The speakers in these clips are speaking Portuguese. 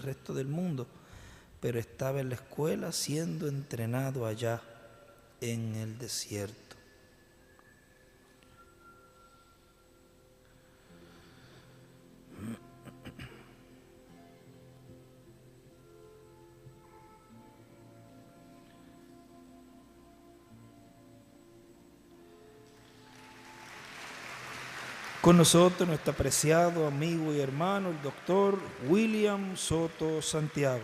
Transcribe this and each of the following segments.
resto del mundo, pero estaba en la escuela siendo entrenado allá en el desierto. Con nosotros nuestro apreciado amigo y hermano, el doctor William Soto Santiago.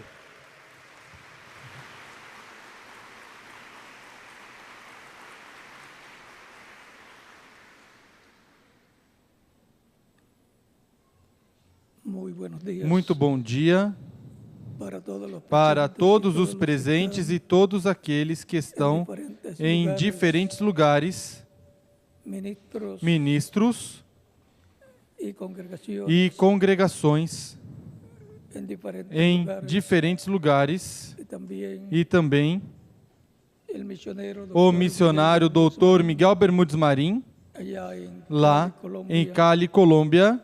Muy buenos días. Muito bom dia para todos os presentes e todos aqueles que estão em diferentes lugares, ministros e congregações em diferentes lugares, e também o missionário Dr. Miguel Bermúdez Marim, lá em Cali, Colômbia,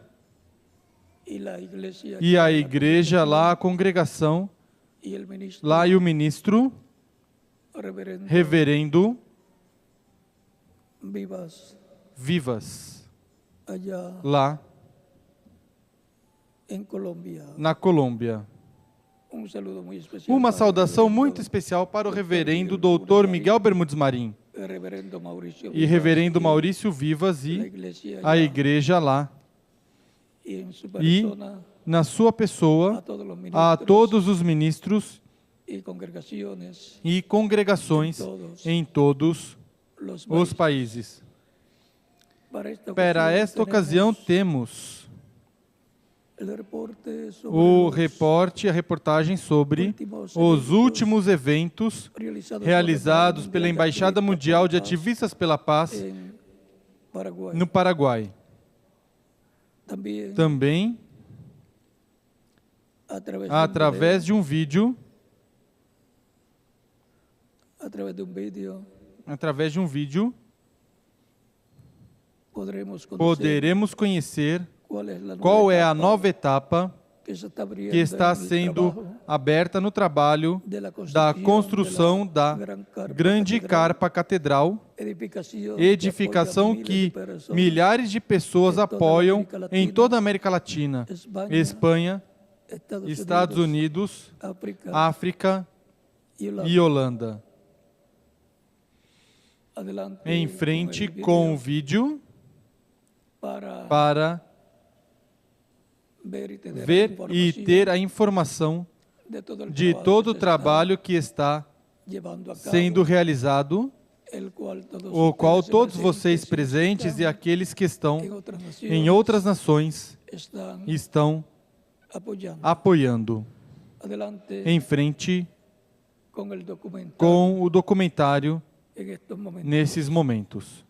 e a igreja lá, a congregação lá, e o ministro reverendo Vivas, lá na Colômbia. Uma saudação muito especial para o reverendo Dr. Miguel Bermúdez Marim e reverendo Maurício Vivas e a igreja lá. E, na sua pessoa, a todos os ministros e congregações em todos os países. Para esta ocasião, temos o reporte, a reportagem sobre os últimos eventos realizados pela Embaixada Mundial de Ativistas pela Paz no Paraguai. Também, através de um vídeo, poderemos conhecer qual é a nova etapa que está sendo aberta no trabalho da construção da grande carpa catedral, edificação que milhares de pessoas apoiam em toda a América Latina, Espanha, Estados Unidos, África e Holanda. Em frente com o vídeo para ver e ter a informação de todo o trabalho que está sendo realizado, o qual todos vocês presentes e aqueles que estão em outras nações estão apoiando. Em frente com o documentário nesses momentos.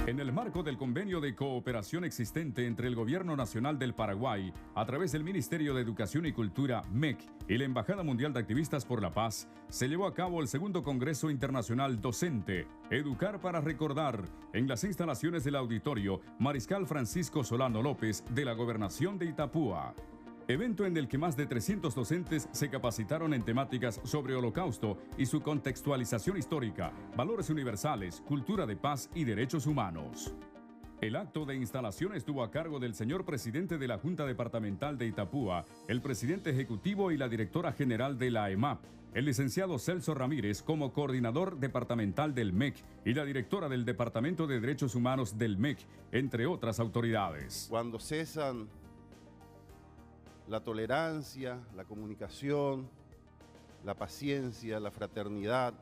En el marco del convenio de cooperación existente entre el Gobierno Nacional del Paraguay, a través del Ministerio de Educación y Cultura, MEC, y la Embajada Mundial de Activistas por la Paz, se llevó a cabo el segundo Congreso Internacional Docente, Educar para Recordar, en las instalaciones del Auditorio Mariscal Francisco Solano López de la Gobernación de Itapúa. Evento en el que más de 300 docentes se capacitaron en temáticas sobre Holocausto y su contextualización histórica, valores universales, cultura de paz y derechos humanos. El acto de instalación estuvo a cargo del señor presidente de la Junta Departamental de Itapúa, el presidente ejecutivo y la directora general de la EMAP, el licenciado Celso Ramírez como coordinador departamental del MEC y la directora del Departamento de Derechos Humanos del MEC, entre otras autoridades. Cuando cesan la tolerancia, la comunicación, la paciencia, la fraternidad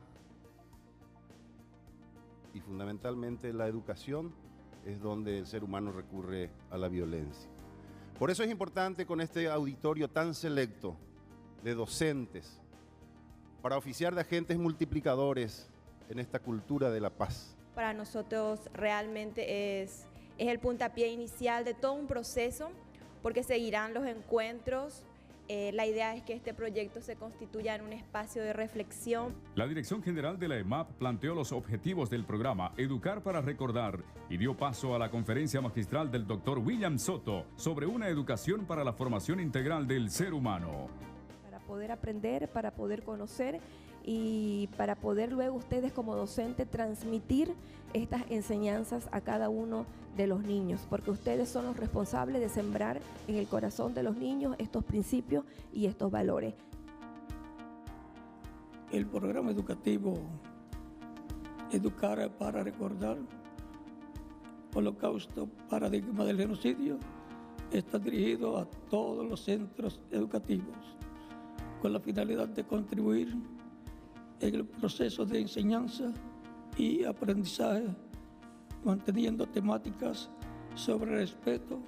y fundamentalmente la educación, es donde el ser humano recurre a la violencia. Por eso es importante con este auditorio tan selecto de docentes, para oficiar de agentes multiplicadores en esta cultura de la paz. Para nosotros realmente es el puntapié inicial de todo un proceso, porque seguirán los encuentros. La idea es que este proyecto se constituya en un espacio de reflexión. La Dirección General de la EMAP planteó los objetivos del programa Educar para Recordar y dio paso a la conferencia magistral del Dr. William Soto sobre una educación para la formación integral del ser humano. Para poder aprender, para poder conocer y para poder luego ustedes como docentes transmitir estas enseñanzas a cada uno de los niños, porque ustedes son los responsables de sembrar en el corazón de los niños estos principios y estos valores. El programa educativo Educar para Recordar, Holocausto, Paradigma del Genocidio, está dirigido a todos los centros educativos con la finalidad de contribuir en el proceso de enseñanza y aprendizaje, manteniendo temáticas sobre respeto,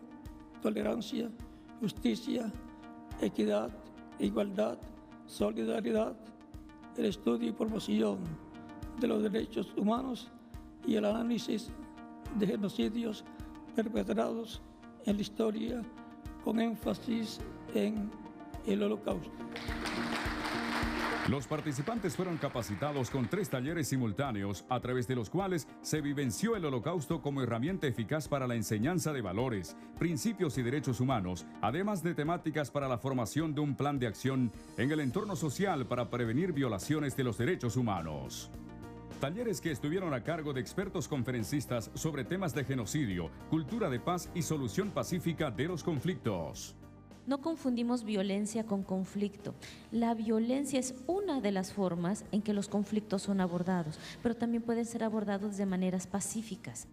tolerancia, justicia, equidad, igualdad, solidaridad, el estudio y promoción de los derechos humanos y el análisis de genocidios perpetrados en la historia, con énfasis en el Holocausto. Los participantes fueron capacitados con 3 talleres simultáneos, a través de los cuales se vivenció el Holocausto como herramienta eficaz para la enseñanza de valores, principios y derechos humanos, además de temáticas para la formación de un plan de acción en el entorno social para prevenir violaciones de los derechos humanos. Talleres que estuvieron a cargo de expertos conferencistas sobre temas de genocidio, cultura de paz y solución pacífica de los conflictos. No confundimos violencia con conflicto. La violencia es una de las formas en que los conflictos son abordados, pero también pueden ser abordados de maneras pacíficas.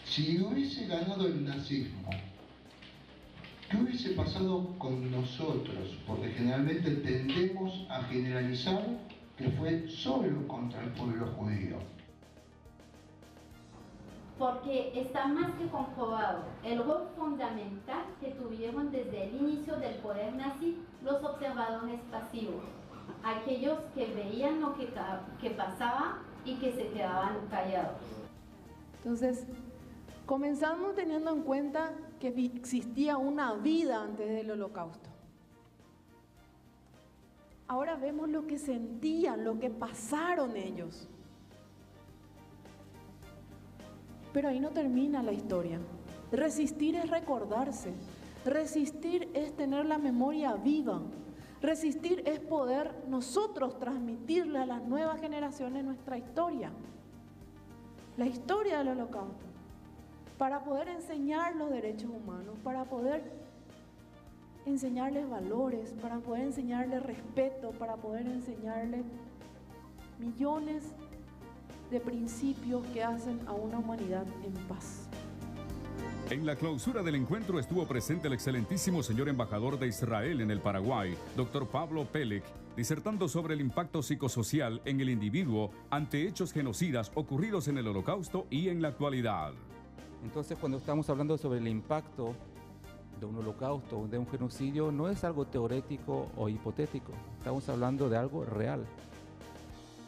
Si hubiese ganado el nazismo, ¿qué hubiese pasado con nosotros? Porque generalmente tendemos a generalizar que fue solo contra el pueblo judío. Porque está más que comprobado el rol fundamental que tuvieron desde el inicio del poder nazi los observadores pasivos, aquellos que veían lo que pasaba y que se quedaban callados. Entonces, comenzamos teniendo en cuenta que existía una vida antes del Holocausto. Ahora vemos lo que sentían, lo que pasaron ellos. Pero ahí no termina la historia. Resistir es recordarse. Resistir es tener la memoria viva. Resistir es poder nosotros transmitirle a las nuevas generaciones nuestra historia. La historia del Holocausto. Para poder enseñar los derechos humanos, para poder enseñarles valores, para poder enseñarles respeto, para poder enseñarles millones de principios que hacen a una humanidad en paz. En la clausura del encuentro estuvo presente el excelentísimo señor embajador de Israel en el Paraguay, Dr. Pablo Pelek, disertando sobre el impacto psicosocial en el individuo ante hechos genocidas ocurridos en el Holocausto y en la actualidad. Entonces, cuando estamos hablando sobre el impacto de un holocausto, de un genocidio, no es algo teórico o hipotético, estamos hablando de algo real.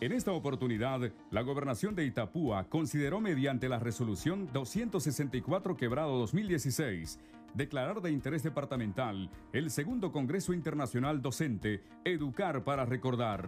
En esta oportunidad, la Gobernación de Itapúa consideró mediante la Resolución 264/2016 declarar de interés departamental el segundo Congreso Internacional Docente Educar para Recordar.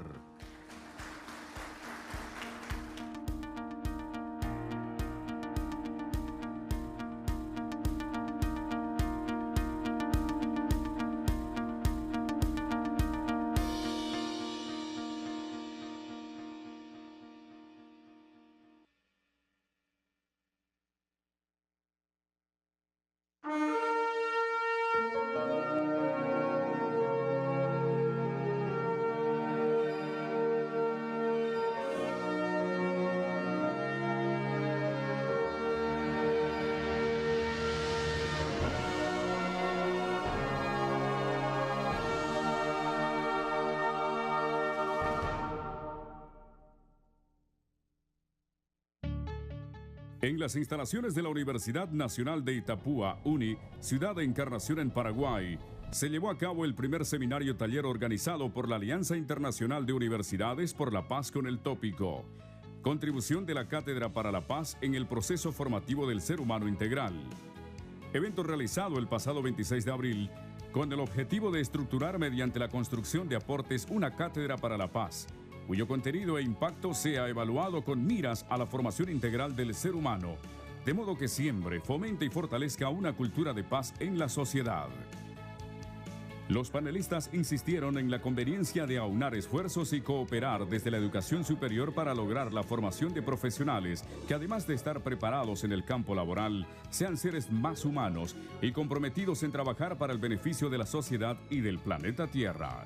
En las instalaciones de la Universidad Nacional de Itapúa, UNI, ciudad de Encarnación en Paraguay, se llevó a cabo el primer seminario taller organizado por la Alianza Internacional de Universidades por la Paz con el tópico Contribución de la Cátedra para la Paz en el proceso formativo del ser humano integral. Evento realizado el pasado 26 de abril con el objetivo de estructurar mediante la construcción de aportes una cátedra para la paz, cuyo contenido e impacto sea evaluado con miras a la formación integral del ser humano, de modo que siembre, fomente y fortalezca una cultura de paz en la sociedad. Los panelistas insistieron en la conveniencia de aunar esfuerzos y cooperar desde la educación superior para lograr la formación de profesionales que, además de estar preparados en el campo laboral, sean seres más humanos y comprometidos en trabajar para el beneficio de la sociedad y del planeta Tierra.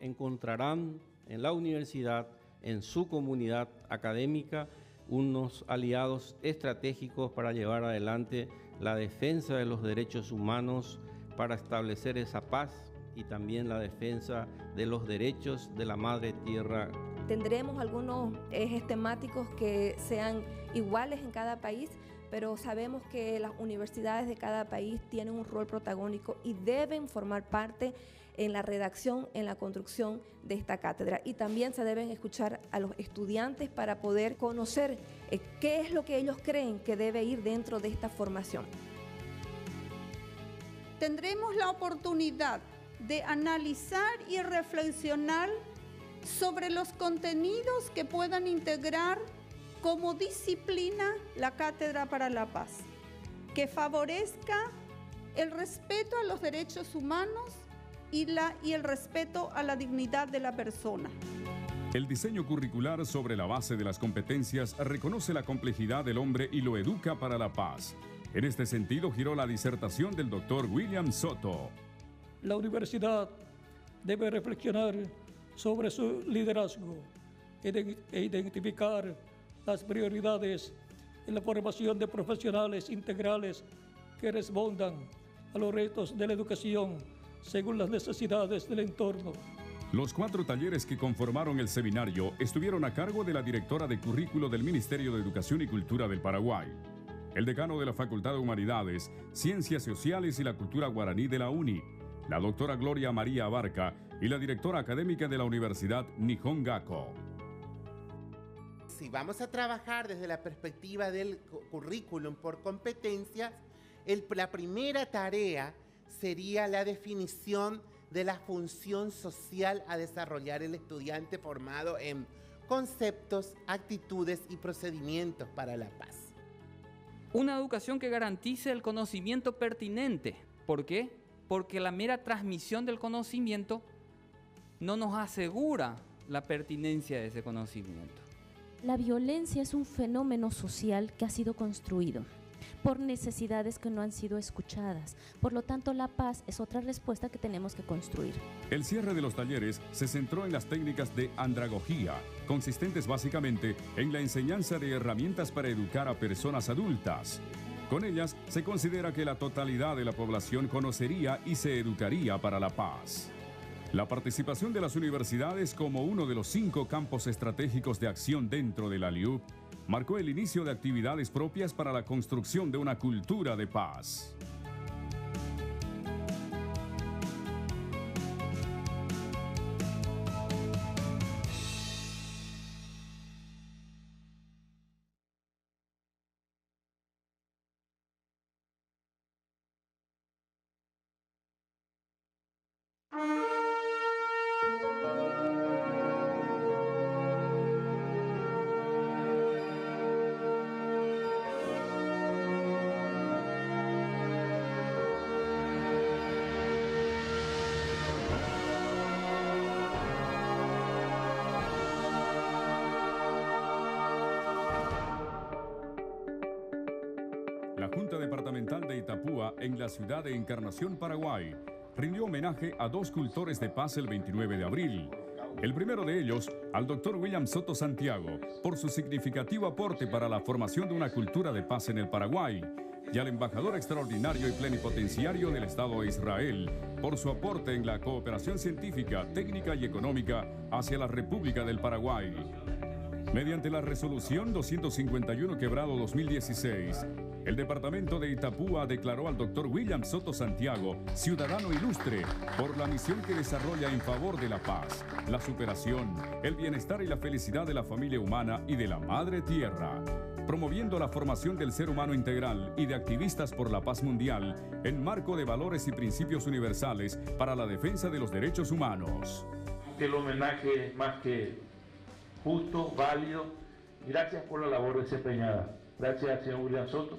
Encontrarán en la universidad, en su comunidad académica, unos aliados estratégicos para llevar adelante la defensa de los derechos humanos, para establecer esa paz y también la defensa de los derechos de la madre tierra. Tendremos algunos ejes temáticos que sean iguales en cada país, pero sabemos que las universidades de cada país tienen un rol protagónico y deben formar parte en la redacción, en la construcción de esta cátedra. Y también se deben escuchar a los estudiantes para poder conocer qué es lo que ellos creen que debe ir dentro de esta formación. Tendremos la oportunidad de analizar y reflexionar sobre los contenidos que puedan integrar como disciplina la Cátedra para la Paz, que favorezca el respeto a los derechos humanos y el respeto a la dignidad de la persona. El diseño curricular sobre la base de las competencias reconoce la complejidad del hombre y lo educa para la paz. En este sentido, giró la disertación del doctor William Soto. La universidad debe reflexionar sobre su liderazgo e identificar las prioridades en la formación de profesionales integrales que respondan a los retos de la educación según las necesidades del entorno. Los 4 talleres que conformaron el seminario estuvieron a cargo de la directora de currículo del Ministerio de Educación y Cultura del Paraguay, el decano de la Facultad de Humanidades, Ciencias Sociales y la Cultura Guaraní de la UNI, la doctora Gloria María Abarca y la directora académica de la Universidad Nihon Gakko. Si vamos a trabajar desde la perspectiva del currículum por competencias, la primera tarea sería la definición de la función social a desarrollar el estudiante formado en conceptos, actitudes y procedimientos para la paz. Una educación que garantice el conocimiento pertinente. ¿Por qué? Porque la mera transmisión del conocimiento no nos asegura la pertinencia de ese conocimiento. La violencia es un fenómeno social que ha sido construido por necesidades que no han sido escuchadas. Por lo tanto, la paz es otra respuesta que tenemos que construir. El cierre de los talleres se centró en las técnicas de andragogía, consistentes básicamente en la enseñanza de herramientas para educar a personas adultas. Con ellas, se considera que la totalidad de la población conocería y se educaría para la paz. La participación de las universidades como uno de los 5 campos estratégicos de acción dentro de la LIUP marcó el inicio de actividades propias para la construcción de una cultura de paz. La Junta Departamental de Itapúa, en la ciudad de Encarnación, Paraguay, rindió homenaje a 2 cultores de paz el 29 de abril. El primero de ellos, al doctor William Soto Santiago, por su significativo aporte para la formación de una cultura de paz en el Paraguay, y al embajador extraordinario y plenipotenciario del Estado de Israel, por su aporte en la cooperación científica, técnica y económica hacia la República del Paraguay. Mediante la resolución 251/2016, el departamento de Itapúa declaró al Dr. William Soto Santiago ciudadano ilustre por la misión que desarrolla en favor de la paz, la superación, el bienestar y la felicidad de la familia humana y de la madre tierra, promoviendo la formación del ser humano integral y de activistas por la paz mundial en marco de valores y principios universales para la defensa de los derechos humanos. El homenaje es más que justo, válido. Gracias por la labor desempeñada. Gracias, señor William Soto.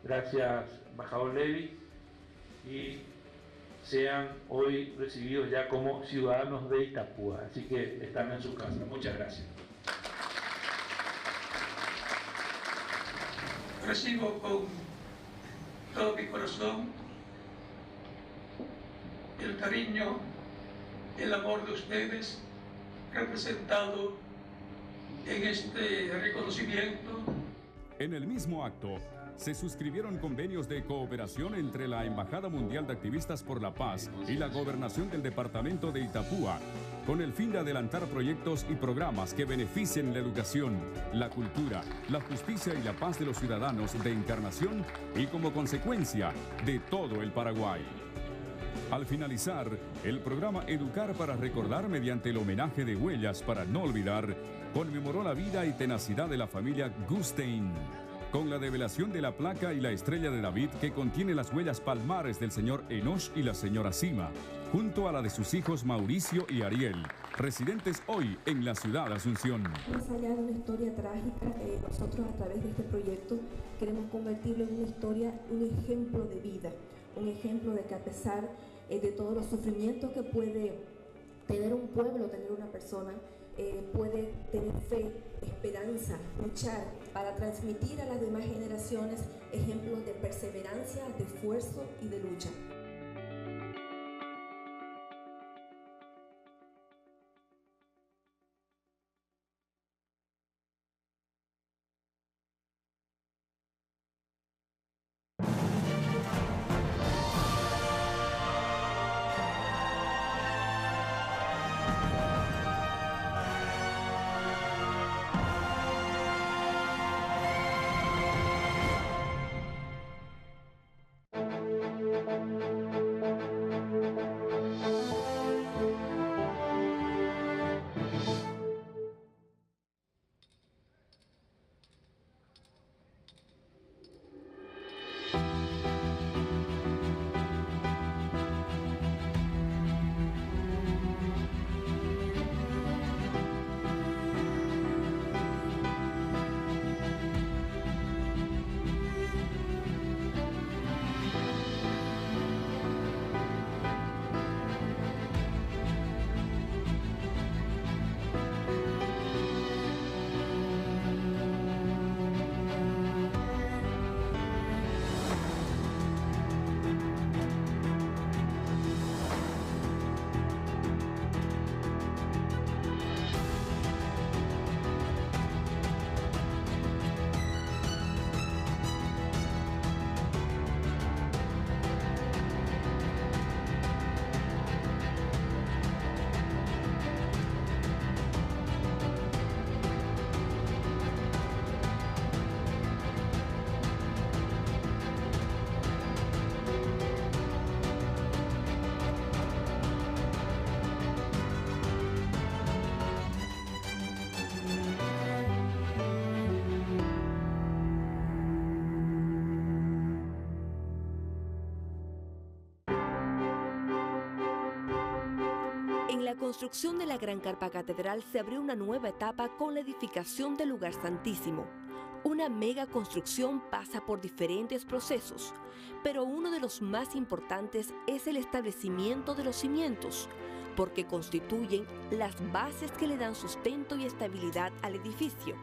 Gracias, embajador Levy. Y sean hoy recibidos ya como ciudadanos de Itapúa. Así que están en su casa. Muchas gracias. Recibo con todo mi corazón el cariño, el amor de ustedes representado en este reconocimiento. En el mismo acto, se suscribieron convenios de cooperación entre la Embajada Mundial de Activistas por la Paz y la Gobernación del Departamento de Itapúa, con el fin de adelantar proyectos y programas que beneficien la educación, la cultura, la justicia y la paz de los ciudadanos de Encarnación y como consecuencia de todo el Paraguay. Al finalizar, el programa Educar para Recordar mediante el homenaje de Huellas para no olvidar, conmemoró la vida y tenacidad de la familia Gustein, con la develación de la placa y la estrella de David que contiene las huellas palmares del señor Enoch y la señora Sima, junto a la de sus hijos Mauricio y Ariel, residentes hoy en la ciudad de Asunción. Más allá de una historia trágica, nosotros a través de este proyecto queremos convertirlo en una historia, un ejemplo de vida, un ejemplo de que a pesar de todos los sufrimientos que puede tener un pueblo, tener una persona, puede tener fe, esperanza, luchar para transmitir a las demás generaciones ejemplos de perseverancia, de esfuerzo y de lucha. En la construcción de la Gran Carpa Catedral se abrió una nueva etapa con la edificación del lugar santísimo. Una mega construcción pasa por diferentes procesos, pero uno de los más importantes es el establecimiento de los cimientos, porque constituyen las bases que le dan sustento y estabilidad al edificio.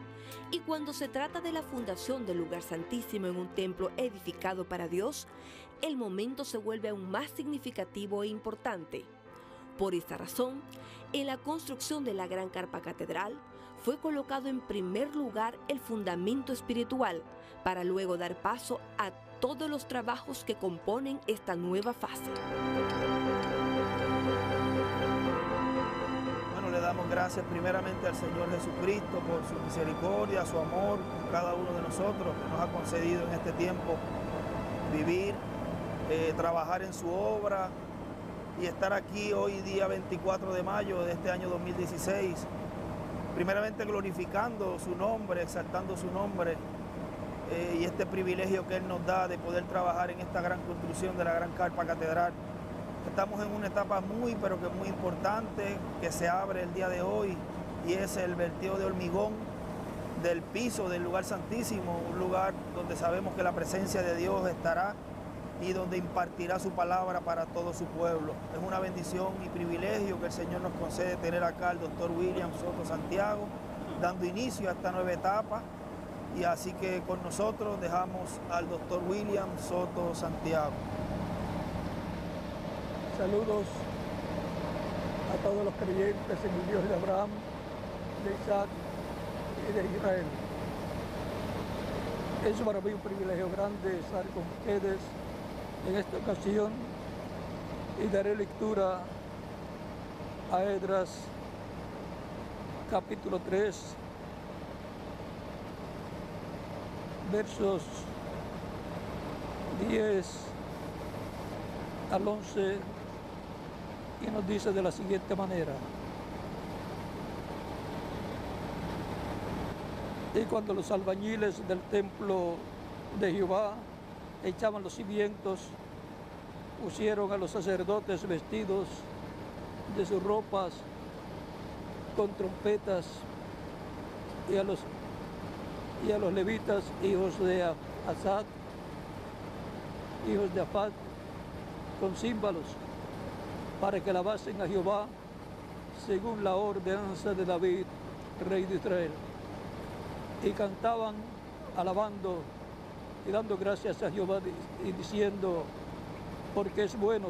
Y cuando se trata de la fundación del lugar santísimo en un templo edificado para Dios, el momento se vuelve aún más significativo e importante. Por esta razón, en la construcción de la Gran Carpa Catedral fue colocado en primer lugar el fundamento espiritual, para luego dar paso a todos los trabajos que componen esta nueva fase. Bueno, le damos damos gracias primeramente al Señor Jesucristo por su misericordia, su amor con cada uno de nosotros que nos ha concedido en este tiempo vivir, trabajar en su obra y estar aquí hoy día 24 de mayo de este año 2016, primeramente glorificando su nombre, exaltando su nombre y este privilegio que Él nos da de poder trabajar en esta gran construcción de la Gran Carpa Catedral. Estamos en una etapa muy, pero que muy importante que se abre el día de hoy y es el vertido de hormigón del piso del lugar santísimo, un lugar donde sabemos que la presencia de Dios estará y donde impartirá su palabra para todo su pueblo. Es una bendición y privilegio que el Señor nos concede tener acá al doctor William Soto Santiago, dando inicio a esta nueva etapa. Y así que con nosotros dejamos al doctor William Soto Santiago. Saludos a todos los creyentes en el Dios de Abraham, de Isaac y de Israel. Es para mí un privilegio grande estar con ustedes en esta ocasión y daré lectura a Esdras capítulo 3, versos 10 al 11, y nos dice de la siguiente manera: y cuando los albañiles del templo de Jehová echaban los cimientos, pusieron a los sacerdotes vestidos de sus ropas con trompetas y a los levitas, hijos de Asad, hijos de Afat, con címbalos, para que alabasen a Jehová según la ordenanza de David, rey de Israel. Y cantaban alabando y dando gracias a Jehová y diciendo: porque es bueno,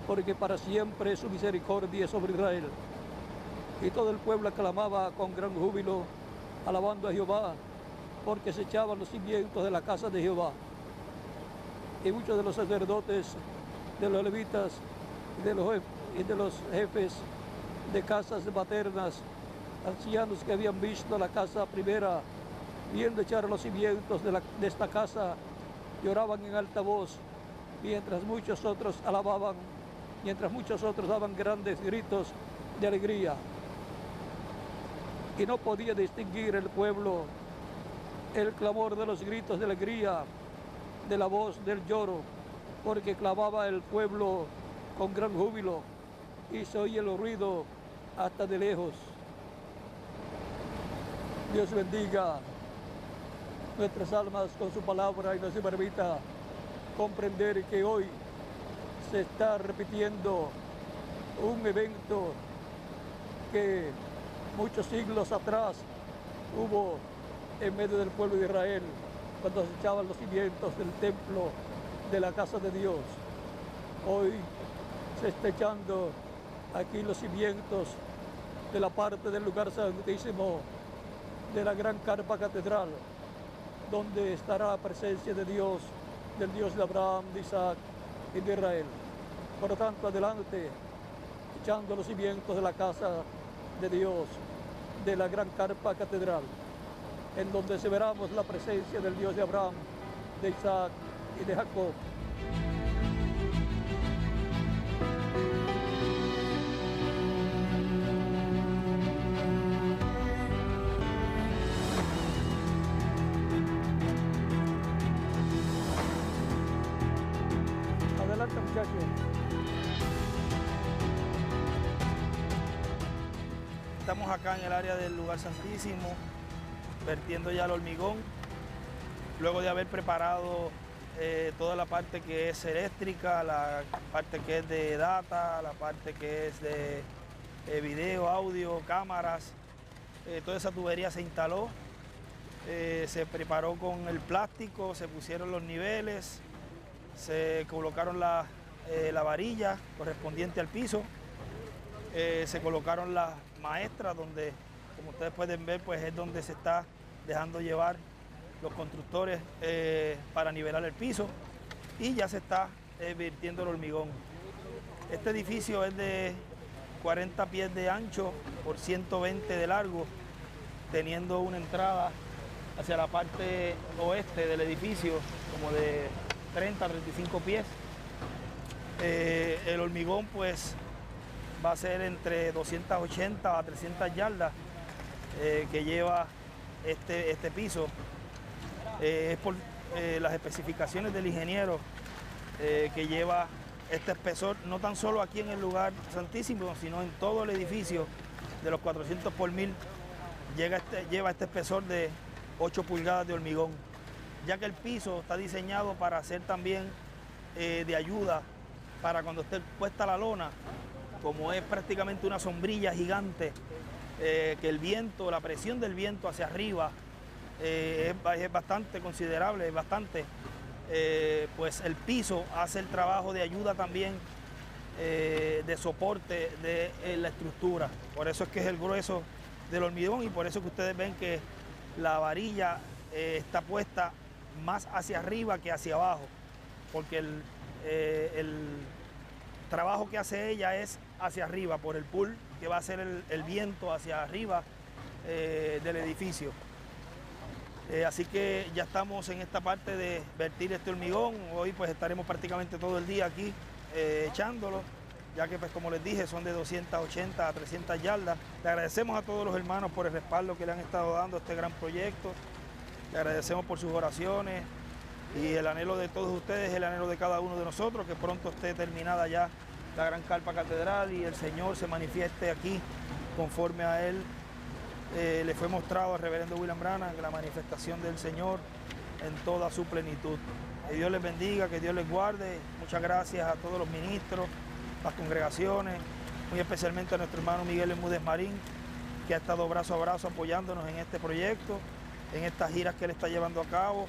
porque para siempre es su misericordia sobre Israel. Y todo el pueblo aclamaba con gran júbilo, alabando a Jehová, porque se echaban los cimientos de la casa de Jehová. Y muchos de los sacerdotes, de los levitas y de los jefes de casas maternas, ancianos que habían visto la casa primera, viendo echar los cimientos de esta casa, lloraban en alta voz, mientras muchos otros alababan, mientras muchos otros daban grandes gritos de alegría. Y no podía distinguir el pueblo el clamor de los gritos de alegría, de la voz del lloro, porque clamaba el pueblo con gran júbilo y se oye el ruido hasta de lejos. Dios bendiga nuestras almas con su palabra y nos permita comprender que hoy se está repitiendo un evento que muchos siglos atrás hubo en medio del pueblo de Israel, cuando se echaban los cimientos del templo de la casa de Dios. Hoy se está echando aquí los cimientos de la parte del lugar santísimo de la Gran Carpa Catedral, donde estará la presencia de Dios, del Dios de Abraham, de Isaac y de Israel. Por lo tanto, adelante, echando los cimientos de la casa de Dios, de la Gran Carpa Catedral, en donde se veramos la presencia del Dios de Abraham, de Isaac y de Jacob. Adelante, muchachos. Estamos acá en el área del lugar santísimo, vertiendo ya el hormigón, luego de haber preparado toda la parte que es eléctrica, la parte que es de data, la parte que es de video, audio, cámaras, toda esa tubería se instaló, se preparó con el plástico, se pusieron los niveles, se colocaron la varilla correspondiente al piso, se colocaron las maestras donde, como ustedes pueden ver, pues es donde se está dejando llevar los constructores para nivelar el piso y ya se está vertiendo el hormigón. Este edificio es de 40 pies de ancho por 120 de largo, teniendo una entrada hacia la parte oeste del edificio, como de 30 a 35 pies. El hormigón pues va a ser entre 280 a 300 yardas que lleva este piso. Es por las especificaciones del ingeniero que lleva este espesor, no tan solo aquí en el lugar santísimo, sino en todo el edificio de los 400 por 1000, lleva este espesor de 8 pulgadas de hormigón, ya que el piso está diseñado para ser también de ayuda para cuando esté puesta la lona, como es prácticamente una sombrilla gigante, que el viento, la presión del viento hacia arriba es bastante considerable, es bastante. Pues el piso hace el trabajo de ayuda también, de soporte de la estructura. Por eso es que es el grueso del hormigón y por eso que ustedes ven que la varilla está puesta más hacia arriba que hacia abajo, porque el trabajo que hace ella es hacia arriba, por el pull que va a hacer el viento hacia arriba del edificio. Así que ya estamos en esta parte de vertir este hormigón. Hoy pues estaremos prácticamente todo el día aquí echándolo, ya que pues como les dije son de 280 a 300 yardas. Le agradecemos a todos los hermanos por el respaldo que le han estado dando a este gran proyecto. Le agradecemos por sus oraciones y el anhelo de todos ustedes, el anhelo de cada uno de nosotros, que pronto esté terminada ya la gran carpa catedral y el Señor se manifieste aquí conforme a Él. Le fue mostrado al reverendo William Branham la manifestación del Señor en toda su plenitud. Que Dios les bendiga, que Dios les guarde. Muchas gracias a todos los ministros, las congregaciones, muy especialmente a nuestro hermano Miguel Bermúdez Marín, que ha estado brazo a brazo apoyándonos en este proyecto, en estas giras que él está llevando a cabo,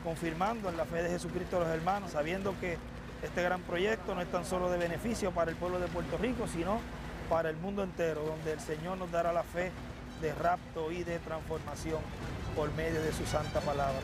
confirmando en la fe de Jesucristo a los hermanos, sabiendo que este gran proyecto no es tan solo de beneficio para el pueblo de Puerto Rico, sino para el mundo entero, donde el Señor nos dará la fe de rapto y de transformación por medio de su santa palabra.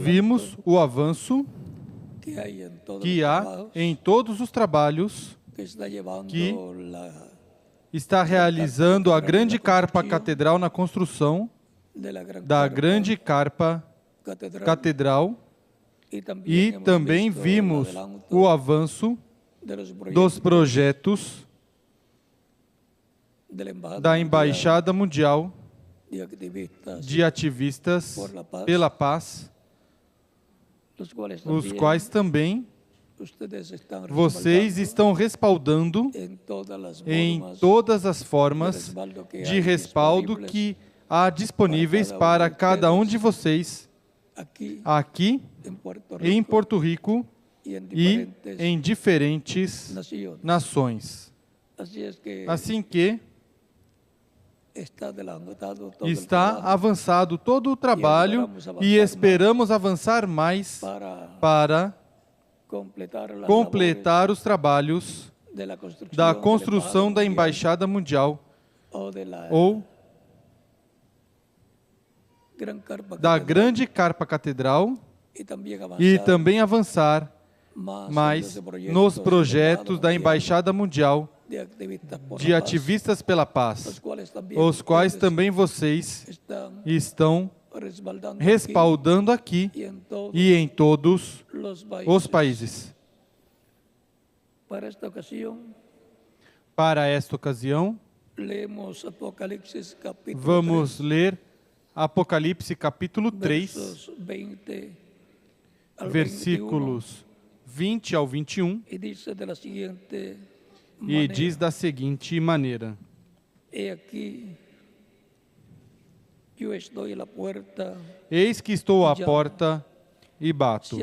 Vimos o avanço que há em todos os trabalhos que está realizando a grande carpa catedral na construção da grande carpa catedral e também vimos o avanço dos projetos da Embaixada Mundial de Ativistas pela Paz, os quais também vocês estão respaldando em todas as formas de respaldo que há disponíveis para cada um de vocês aqui em Porto Rico e em diferentes nações. Assim que está avançado todo o trabalho e esperamos avançar mais para completar os trabalhos da construção da Embaixada Mundial ou da grande carpa catedral e também avançar mais nos projetos da Embaixada Mundial de Ativistas pela Paz, os quais também vocês estão respaldando aqui e em todos os países, Para esta ocasião, vamos ler Apocalipse capítulo 3, versículos 20 ao 21, e diz da seguinte maneira: Eis que estou à porta e bato.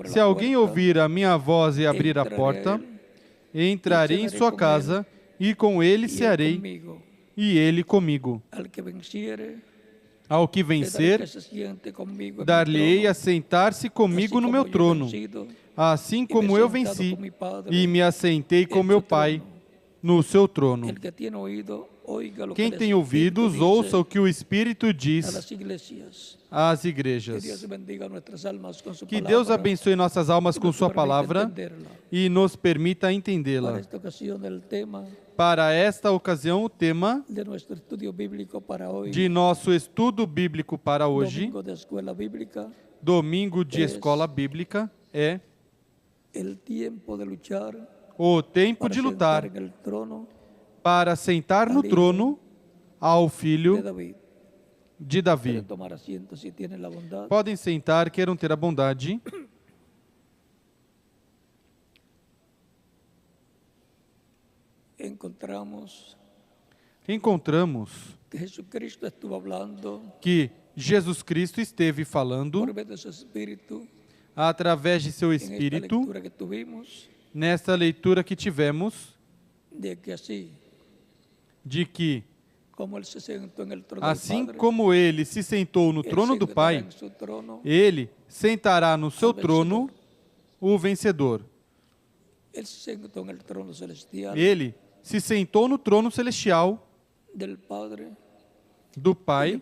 Se alguém ouvir a minha voz e abrir a porta, entrarei em sua casa e com ele cearei e ele comigo. Ao que vencer, dar-lhe-ei a sentar-se comigo no meu trono, assim como eu venci e me assentei com meu Pai no seu trono. Quem tem ouvidos, ouça o que o Espírito diz às igrejas. Que Deus abençoe nossas almas com sua palavra e nos permita entendê-la. Para esta ocasião, o tema de nosso estudo bíblico para hoje, domingo de escola bíblica, é o tempo de lutar para sentar no trono ao filho de Davi. Podem sentar, queiram ter a bondade. Encontramos que Jesus Cristo esteve falando através de seu Espírito nesta leitura que tivemos, de que assim como ele se sentou no trono do Pai, ele sentará no seu trono o vencedor. Ele se sentou no trono celestial do Pai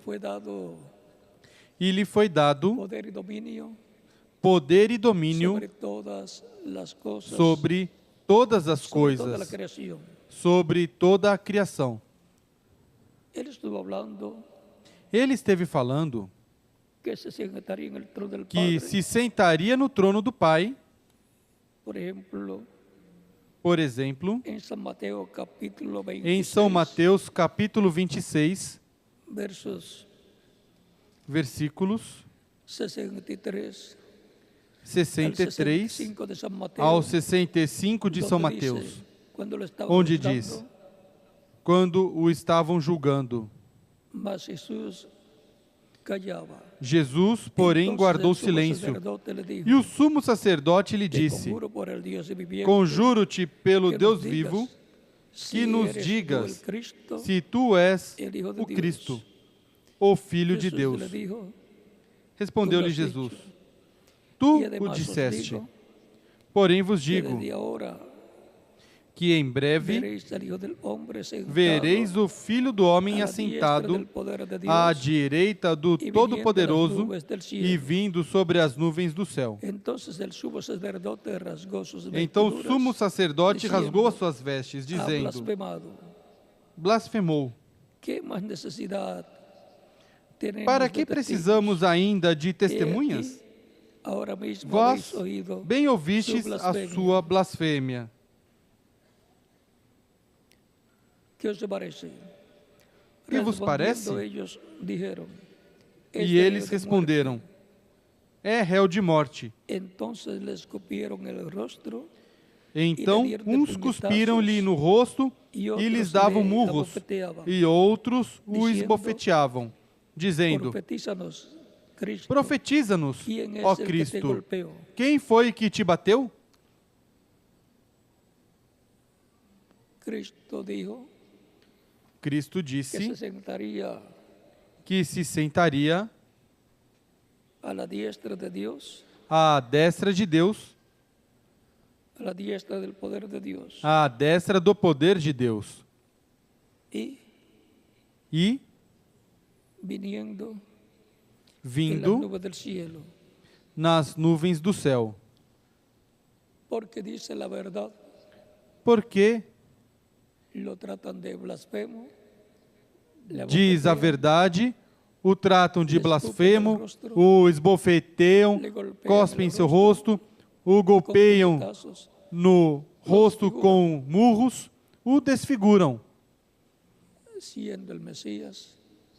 e lhe foi dado poder e domínio sobre todas as coisas, sobre toda a criação. Ele esteve falando que se sentaria no trono do Pai, por exemplo, em São Mateus capítulo 26, versículos 63 ao 65 de São Mateus, onde diz: quando o estavam julgando, Jesus, porém, guardou silêncio. E o sumo sacerdote lhe disse: conjuro-te pelo Deus vivo, que nos digas se tu és o Cristo, o Filho de Deus. Respondeu-lhe Jesus: tu o disseste. Porém vos digo que em breve vereis o Filho do Homem assentado à direita do Todo-Poderoso e vindo sobre as nuvens do céu. Então o sumo sacerdote rasgou as suas vestes, dizendo: blasfemou. Para que precisamos ainda de testemunhas? Vós bem ouvistes a sua blasfêmia. Que vos parece? E eles responderam: é réu de morte. Então uns cuspiram-lhe no rosto e lhes davam murros, e outros o esbofeteavam, dizendo: profetiza-nos, ó Cristo, quem foi que te bateu? Cristo disse que se sentaria à destra de Deus, à destra do poder de Deus, e vindo nas nuvens do céu. Porque diz a verdade, o tratam de blasfemo, o esbofeteiam, cospem em seu rosto, o golpeiam no rosto com murros, o desfiguram,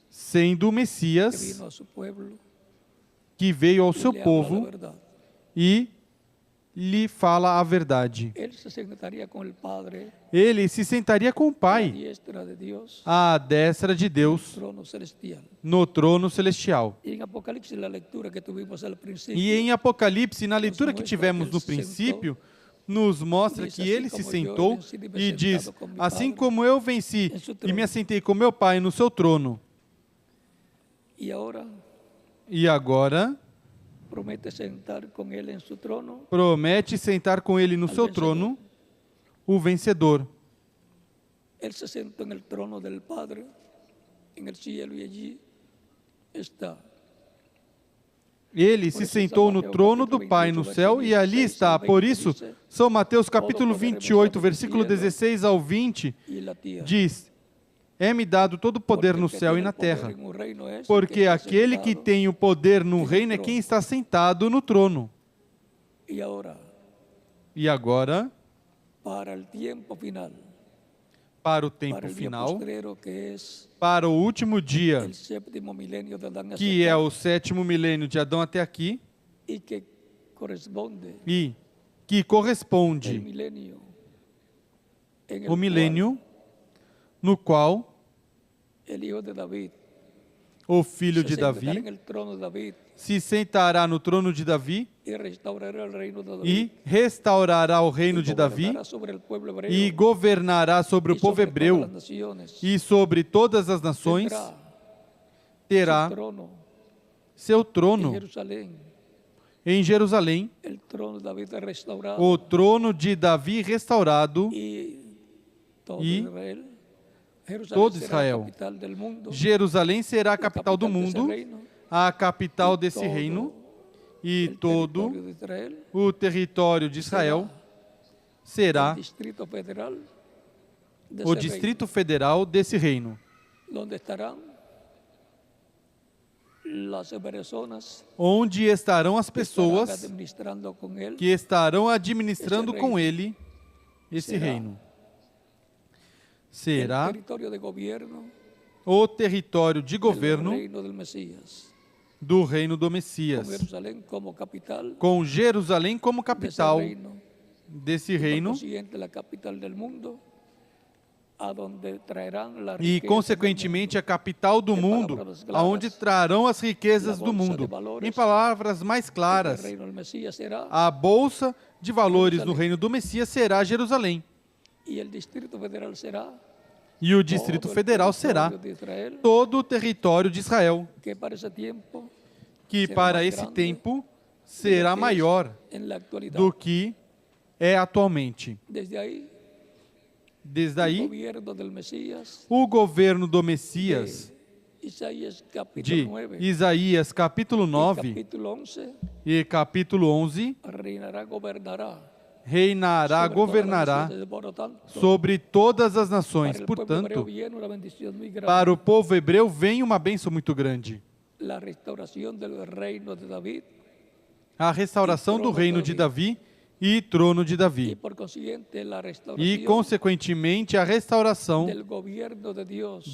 sendo o Messias que veio ao seu povo e lhe fala a verdade. Ele se sentaria com o Pai à destra de Deus no trono celestial. E em Apocalipse, na leitura que tivemos no princípio, nos mostra que ele se sentou e diz: assim como eu venci e me assentei com meu Pai no seu trono. E agora promete sentar com ele no seu trono o vencedor. Ele se sentou no trono do Padre no cielo e allí está. Ele se sentou no trono do Pai no céu e ali está. Por isso, São Mateus capítulo 28, versículo 16 ao 20, diz: é-me dado todo o poder no céu e na terra, porque aquele que tem o poder no reino é quem está sentado no trono. E agora, para o tempo final, para o último dia, que é o 7º milênio de Adão até aqui, e que corresponde o milênio no qual o filho de Davi se sentará no trono de Davi e restaurará o reino de Davi e governará sobre o povo hebreu e sobre todas as nações. Terá seu trono em Jerusalém, o trono de Davi restaurado e todo Israel. Jerusalém será a capital do mundo, a capital desse reino, e todo o território de Israel será o distrito federal desse reino, onde estarão as pessoas que estarão administrando com ele esse reino. Será o território de governo do reino do Messias, com Jerusalém como capital desse reino e, consequentemente, a capital do mundo, aonde trarão as riquezas do mundo. Em palavras mais claras, a bolsa de valores no reino do Messias será Jerusalém. E o Distrito Federal será todo o território de Israel, que para esse tempo será maior do que é atualmente. Desde aí, o governo do Messias, de Isaías capítulo 9 e capítulo 11, reinará, governará sobre todas as nações. Portanto, para o povo hebreu vem uma bênção muito grande. A restauração do reino de Davi e trono de Davi. E, consequentemente, a restauração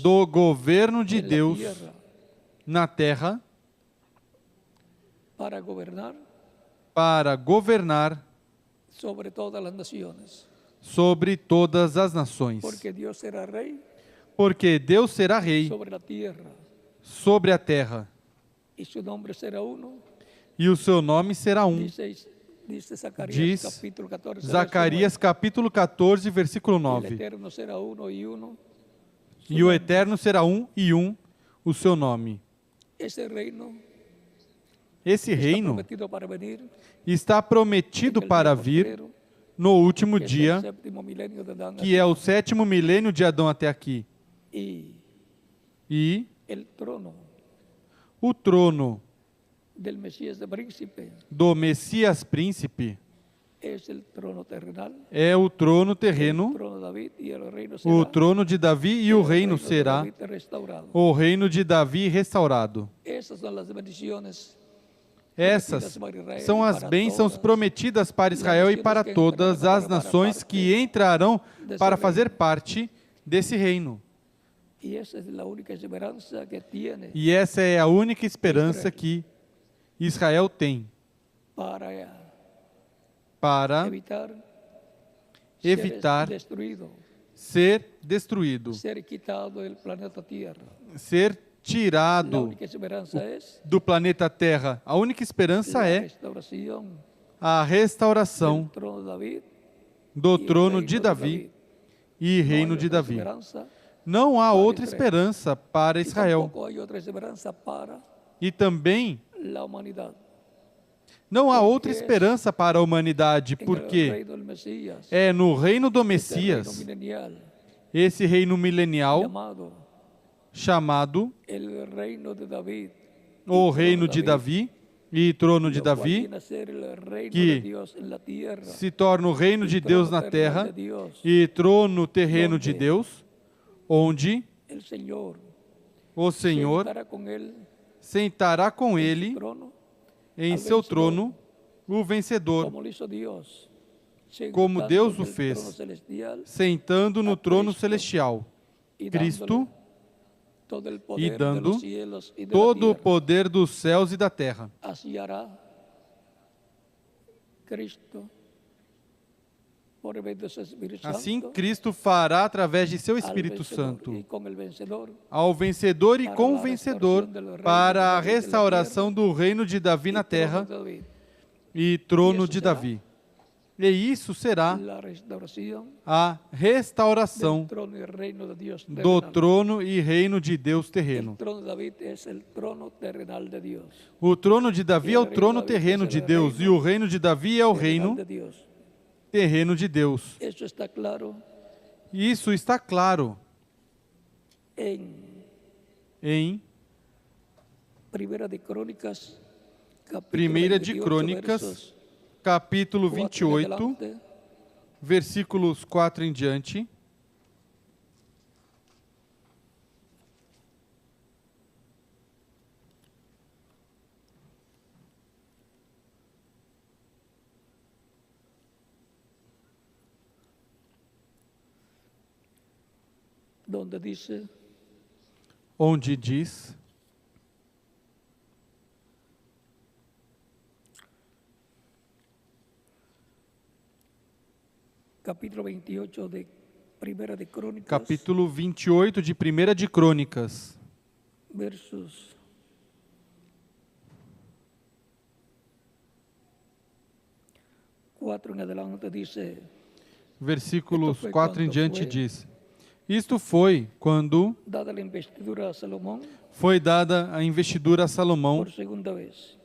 do governo de Deus na terra para governar sobre todas as nações. Porque Deus será rei sobre a terra. E o seu nome será um. Diz Zacarias capítulo 14, versículo 9. E o Eterno será um e um o seu nome. Esse reino está prometido para vir no último dia, que é o 7º milênio de Adão até aqui. E o trono do Messias Príncipe é o trono terreno, o trono de Davi, e o reino será o reino de Davi restaurado. Essas são as bênçãos prometidas para Israel e para todas as nações que entrarão para fazer parte desse reino. E essa é a única esperança que Israel tem para evitar ser destruído, ser tirado do planeta Terra. A única esperança é a restauração do trono de Davi e reino de Davi. Não há outra esperança para Israel. E também não há outra esperança para a humanidade, porque é no reino do Messias, esse reino milenial, chamado o reino de Davi e trono de Davi, que se torna o reino de Deus na terra e trono terreno de Deus, onde o Senhor sentará com ele em seu trono o vencedor, como Deus o fez, sentando no trono celestial, Cristo, e dando todo o poder dos céus e da terra. Assim, Cristo fará através de seu Espírito Santo ao vencedor e com o vencedor para a restauração do reino de Davi na terra e trono de Davi. E isso será a restauração do trono e reino de Deus terreno. O trono de Davi é o trono terreno de Deus e o reino de Davi é o reino terreno de Deus. Isso está claro em Primeira de Crônicas, capítulo 28, versículos 4 em diante. Onde diz: capítulo 28 de Primeira de Crônicas. Capítulo 28 de Primeira de Crônicas. Versos 4 em adelante diz. Versículos 4 em diante diz: Isto foi quando dada a investidura a Salomão, foi dada a investidura a Salomão por segunda vez.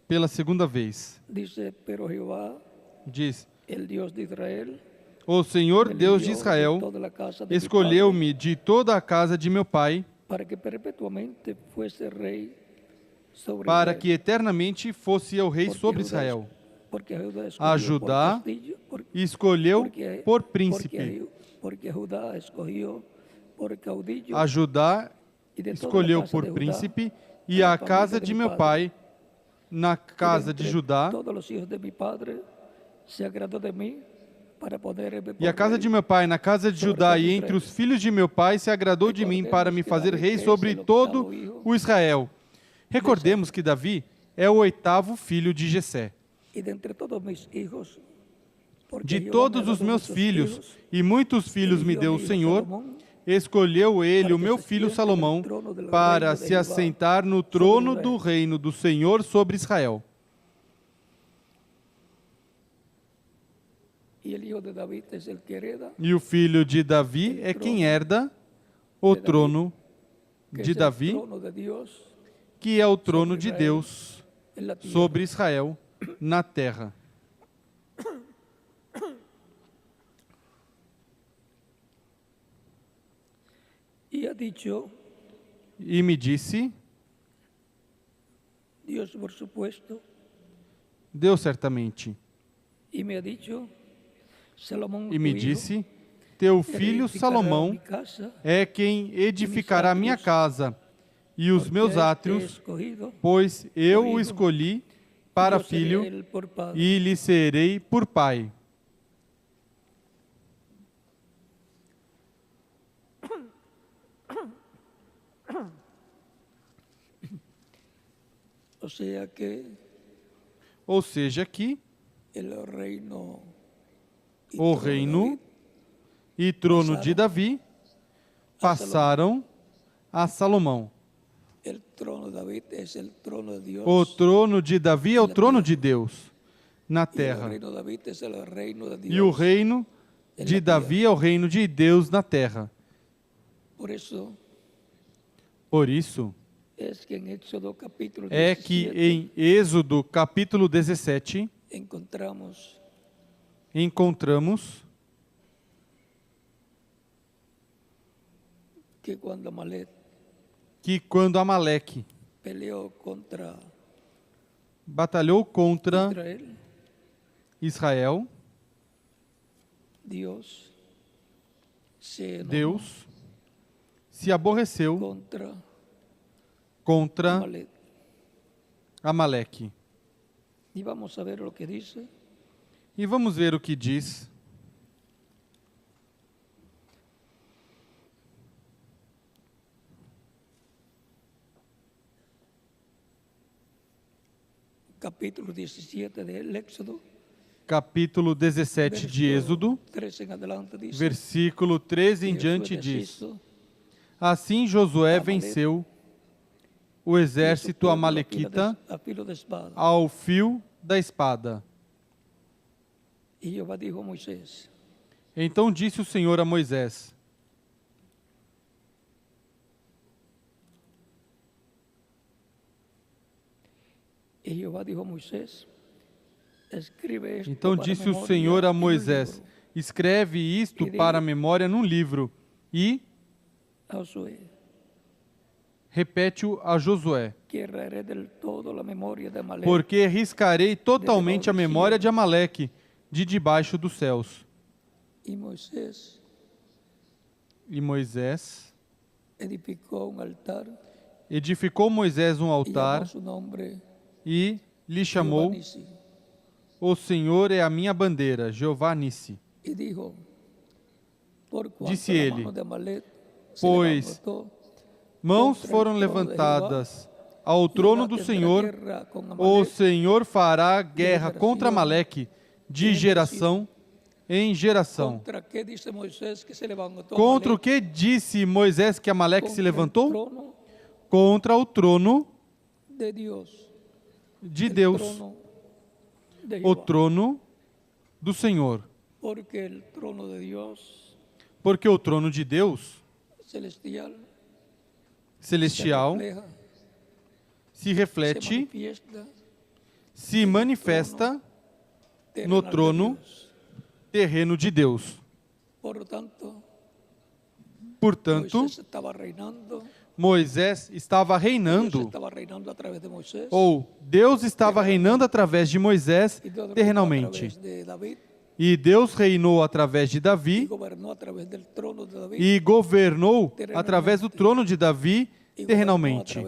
Pela segunda vez. Dice, pero Jehová, diz, el Dios de Israel, o Senhor Deus de Israel escolheu-me de toda a casa de meu pai para que perpetuamente fosse rei sobre para Israel. que eternamente fosse eu rei sobre Israel. A Judá escolheu por príncipe. A Judá escolheu por príncipe e a casa de meu pai na casa de Judá. E a casa de meu pai na casa de Judá e entre os filhos de meu pai se agradou de mim para me fazer rei sobre todo o Israel. Recordemos que Davi é o 8º filho de Jessé. De todos os meus filhos, e muitos filhos me deu o Senhor, escolheu ele, o meu filho Salomão, para se assentar no trono do reino do Senhor sobre Israel. E o filho de Davi é quem herda o trono de Davi, que é o trono de Deus sobre Israel na terra. E me disse, Deus certamente, e me disse, teu filho Salomão é quem edificará minha casa e os meus átrios, pois eu o escolhi para filho, e lhe serei por pai. Ou seja que o reino e trono de Davi passaram a Salomão. O trono de Davi é o trono de Deus na terra. E o reino de Davi é o reino de Deus na terra. Por isso, é que em Êxodo capítulo 17 encontramos que quando Amaleque batalhou contra Israel, Deus se aborreceu contra Amaleque. E vamos ver o que diz. Capítulo 17 de Éxodo. Capítulo 17 de Êxodo, versículo 13 em diante diz: Assim Josué venceu o exército amalequita ao fio da espada. Então disse o Senhor a Moisés: Então disse o Senhor a Moisés: escreve isto para a memória num livro e repete-o a Josué, porque riscarei totalmente a memória de Amaleque de debaixo dos céus. E Moisés edificou Moisés um altar e lhe chamou: O Senhor é a minha bandeira, Jeová Nissi. Disse ele: pois mãos foram levantadas ao trono do Senhor, o Senhor fará guerra contra Amaleque de geração em geração. Contra o que disse Moisés que Amaleque se levantou? Contra o trono de Deus, o trono do Senhor. Porque o trono de Deus celestial se reflete, se manifesta no trono terreno de Deus. Portanto, Moisés estava reinando, ou Deus estava reinando através de Moisés terrenalmente. E Deus reinou através de Davi e governou através do trono de Davi terrenalmente.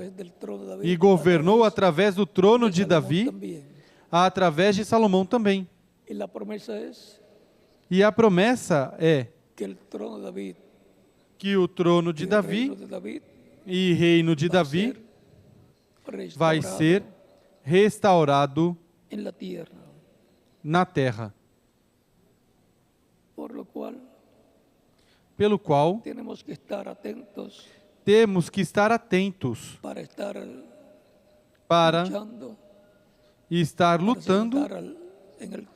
E governou através do trono de Davi através de Salomão também. E a promessa é que o trono de Davi e reino de Davi vai ser restaurado na terra. Pelo qual temos que estar atentos para estar lutando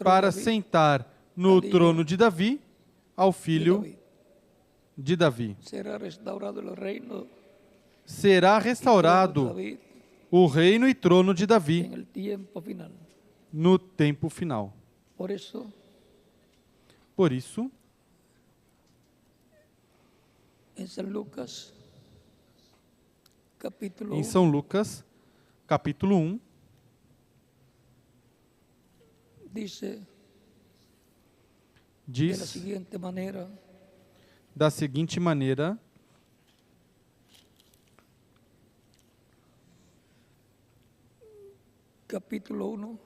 para sentar no trono de Davi ao filho de Davi. Será restaurado o reino e trono de Davi no tempo final. Por isso, em São Lucas, capítulo 1, diz da seguinte maneira: capítulo 1.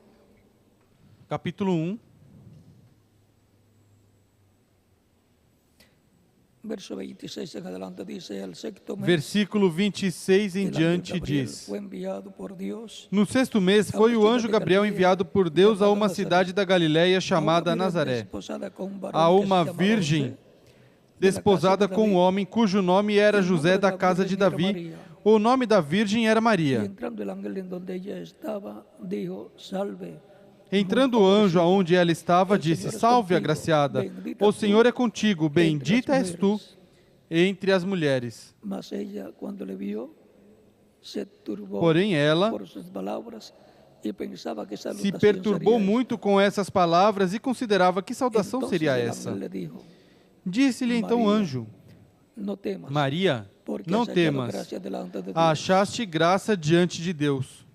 Capítulo 1. Verso 26 en adelante dice, al sexto mes, Versículo 26 em el ángel diante Gabriel diz: fue enviado por Dios No sexto mês foi o anjo Gabriel enviado por Deus a uma cidade da Galiléia chamada Nazaré, a uma virgem desposada com um homem cujo nome era José da casa de Davi. O nome da virgem era y Maria. entrando el ángel en donde ella estaba, dijo, salve. Entrando o anjo aonde ela estava, disse: Salve, agraciada, o Senhor é contigo, bendita és tu entre as mulheres. Mas ella, cuando le vio, se turbó Porém, ela por sus palabras y pensaba que se salutación perturbou sería muito com essas palavras e considerava que saudação Entonces seria el essa. ángel le dijo, Disse-lhe então o Maria, anjo: no temas, Maria, porque não has hallado temas, gracia delante de Dios, achaste graça diante de Deus.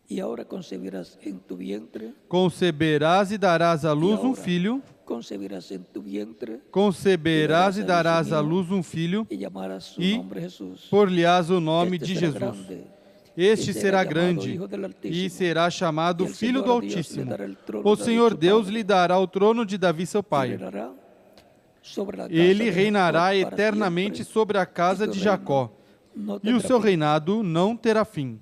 y ahora concebirás en tu vientre, Conceberás e darás à luz um filho. concebirás en tu vientre, Conceberás e darás à luz um filho, y llamarás su e nombre Jesús. por-lhe-ás o nome Este de será Jesus. grande, Este e será será grande chamado Hijo del Altíssimo. e será chamado E el Filho do Senhor Deus lhe Altíssimo. dará el trono O de Senhor Davi, Deus seu pai. lhe dará o trono de Davi, seu pai. Reinará sobre la casa Ele de reinará Jacob para eternamente siempre, sobre a casa y tu de reino Jacó, no e o tendrá seu fin. reinado não terá fim.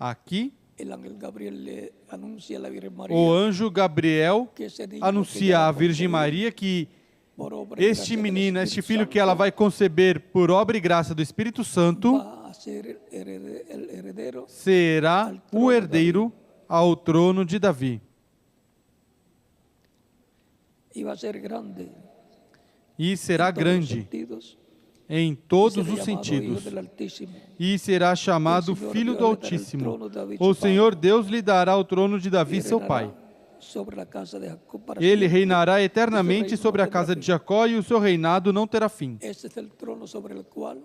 Aqui, El ángel Gabriel le anuncia a la Virgen María o anjo Gabriel que ese niño anuncia que ella à va a Virgem concebir Maria que por obra y este gracia del menino, este Espíritu filho Santo, que ela vai conceber por obra e graça do Espírito Santo, va a ser el heredero será o herdeiro ao trono de Davi. y va a ser grande E será en todos los grande sentidos, em y todos será os llamado sentidos, Hijo del Altísimo. e será chamado O Senhor Filho Deus do lhe dará o Altíssimo. trono de Davi, O seu pai, Senhor Deus lhe dará o trono de y Davi, seu pai. reinará sobre la casa de Jacob para Ele siempre, reinará y su eternamente reino sobre no a tendrá casa fin. de Jacó, e o seu reinado não terá fim. Este es el trono sobre el cual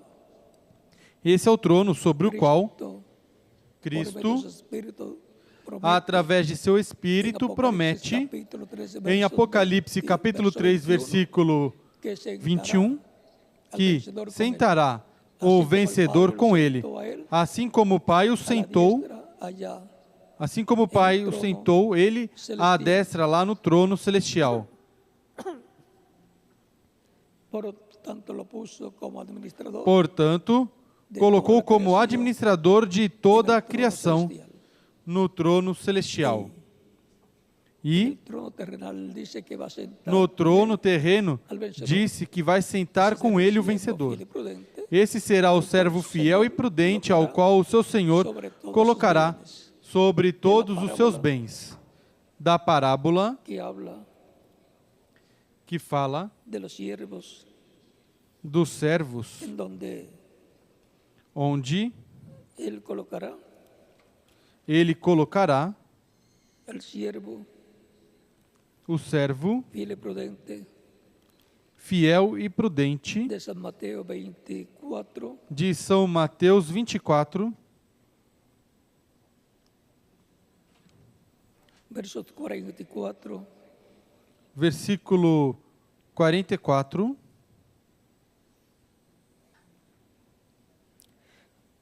Esse é o trono sobre o qual por medio Cristo, de su Espíritu, promete através de seu Espírito, promete capítulo 13, em verso Apocalipse 20, capítulo verso 3, 21, versículo que sentará 21, al que vencedor com sentará Assim o como vencedor o Pai com o ele, sentou a ele, assim como o Pai o a la sentou, diestra allá. assim como o Pai o trono sentou, ele à celestial. destra lá no trono celestial. Por tanto, lo puso como administrador Portanto, de colocou toda a como criação administrador de toda a trono criação celestial. no trono celestial. E El trono terrenal dice que va a sentar no con trono él terreno al vencedor. disse que vai sentar com ele o vencedor. Fiel y prudente, Esse será o servo fiel e prudente ao qual o seu Senhor colocará sobre todos os seus bens. Da parábola que habla que fala de los siervos, dos servos, en donde onde él colocará ele colocará el siervo o servo fiel y prudente fiel e prudente de San Mateo 24, de São Mateus 24, versos 44 versículo 44,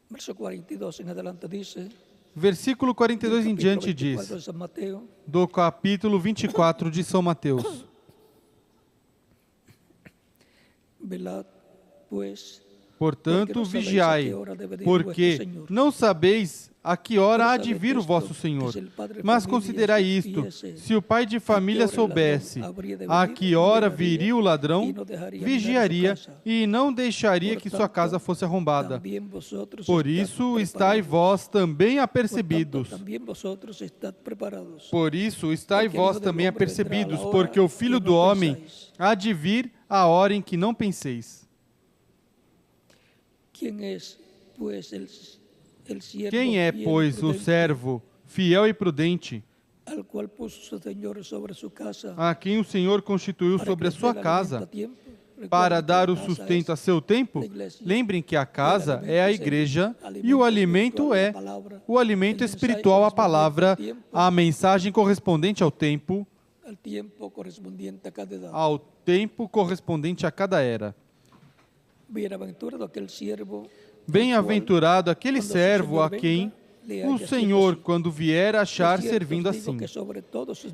verso 42 en adelante dice, versículo 42 em diante 24 diz, de San Mateo, do capítulo 24 de São Mateus. velad pues, Portanto, porque não sabeis vigiai, a que hora deve vir porque vuestro Senhor. não sabeis a que hora há de Sabed vir o esto, vosso que Senhor. se el padre de Mas familia considerai isto: supiese se o pai de família a que hora o ladrão soubesse haveria de a venir, que hora velaria viria o ladrão, e não deixaria vigiaria entrar em sua casa. e não deixaria que sua Portanto, casa fosse arrombada. Também vosotros Por estáis isso, estai preparados. vós também Portanto, apercebidos. também vosotros estáis preparados. Por isso, estai Porque o vós Filho do também Homem apercebidos, vendrá à hora porque o que Filho não do Homem pensais. há de vir a hora em que não penseis. Quem é, pois, o servo fiel e prudente, al cual puso su Señor sobre su casa, a quem o Senhor constituiu para sobre a que sua dê casa, alimento a tiempo? para Recuerden dar que o a casa sustento a es seu tempo? la iglesia. Lembrem que a casa alimento é a es el igreja e alimento o alimento espiritual, é a palavra, o alimento el espiritual, a mensaje palavra, correspondiente al tiempo, a mensagem correspondente ao tempo, al tiempo correspondiente a cada edad. ao tempo correspondente a cada era. Bienaventurado aquel siervo, Bem-aventurado aquele quando su servo Señor a quem, o Senhor, quando vier, achar servindo assim.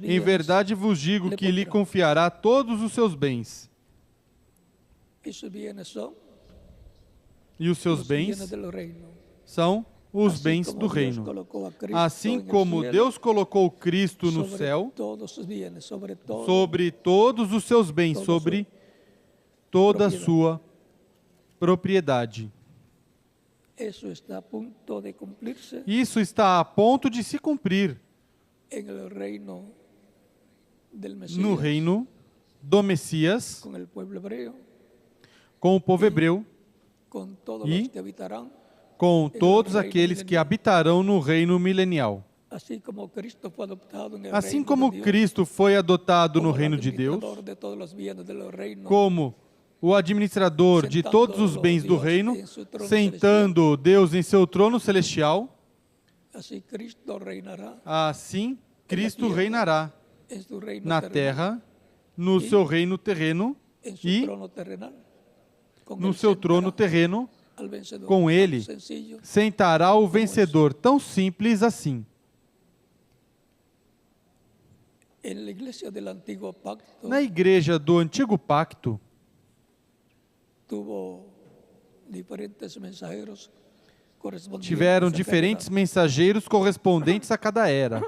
Em verdade vos digo que lhe confiará todos os seus bens. E os seus bens são os bens do reino. Assim como Deus colocou Cristo no céu, sobre todos os seus bens, sobre toda a sua propriedade. Isso está a ponto de se cumprir no reino do Messias, com o povo hebreu e com todos aqueles que habitarão no reino milenial. Assim como Cristo foi adotado no reino de Deus, como o administrador de todos os bens do reino, sentando Deus em seu trono celestial, assim Cristo reinará na terra, no seu reino terreno e no seu trono terreno, com ele sentará o vencedor, tão simples assim. Na igreja do Antigo Pacto, tiveram diferentes mensageiros correspondentes a cada era.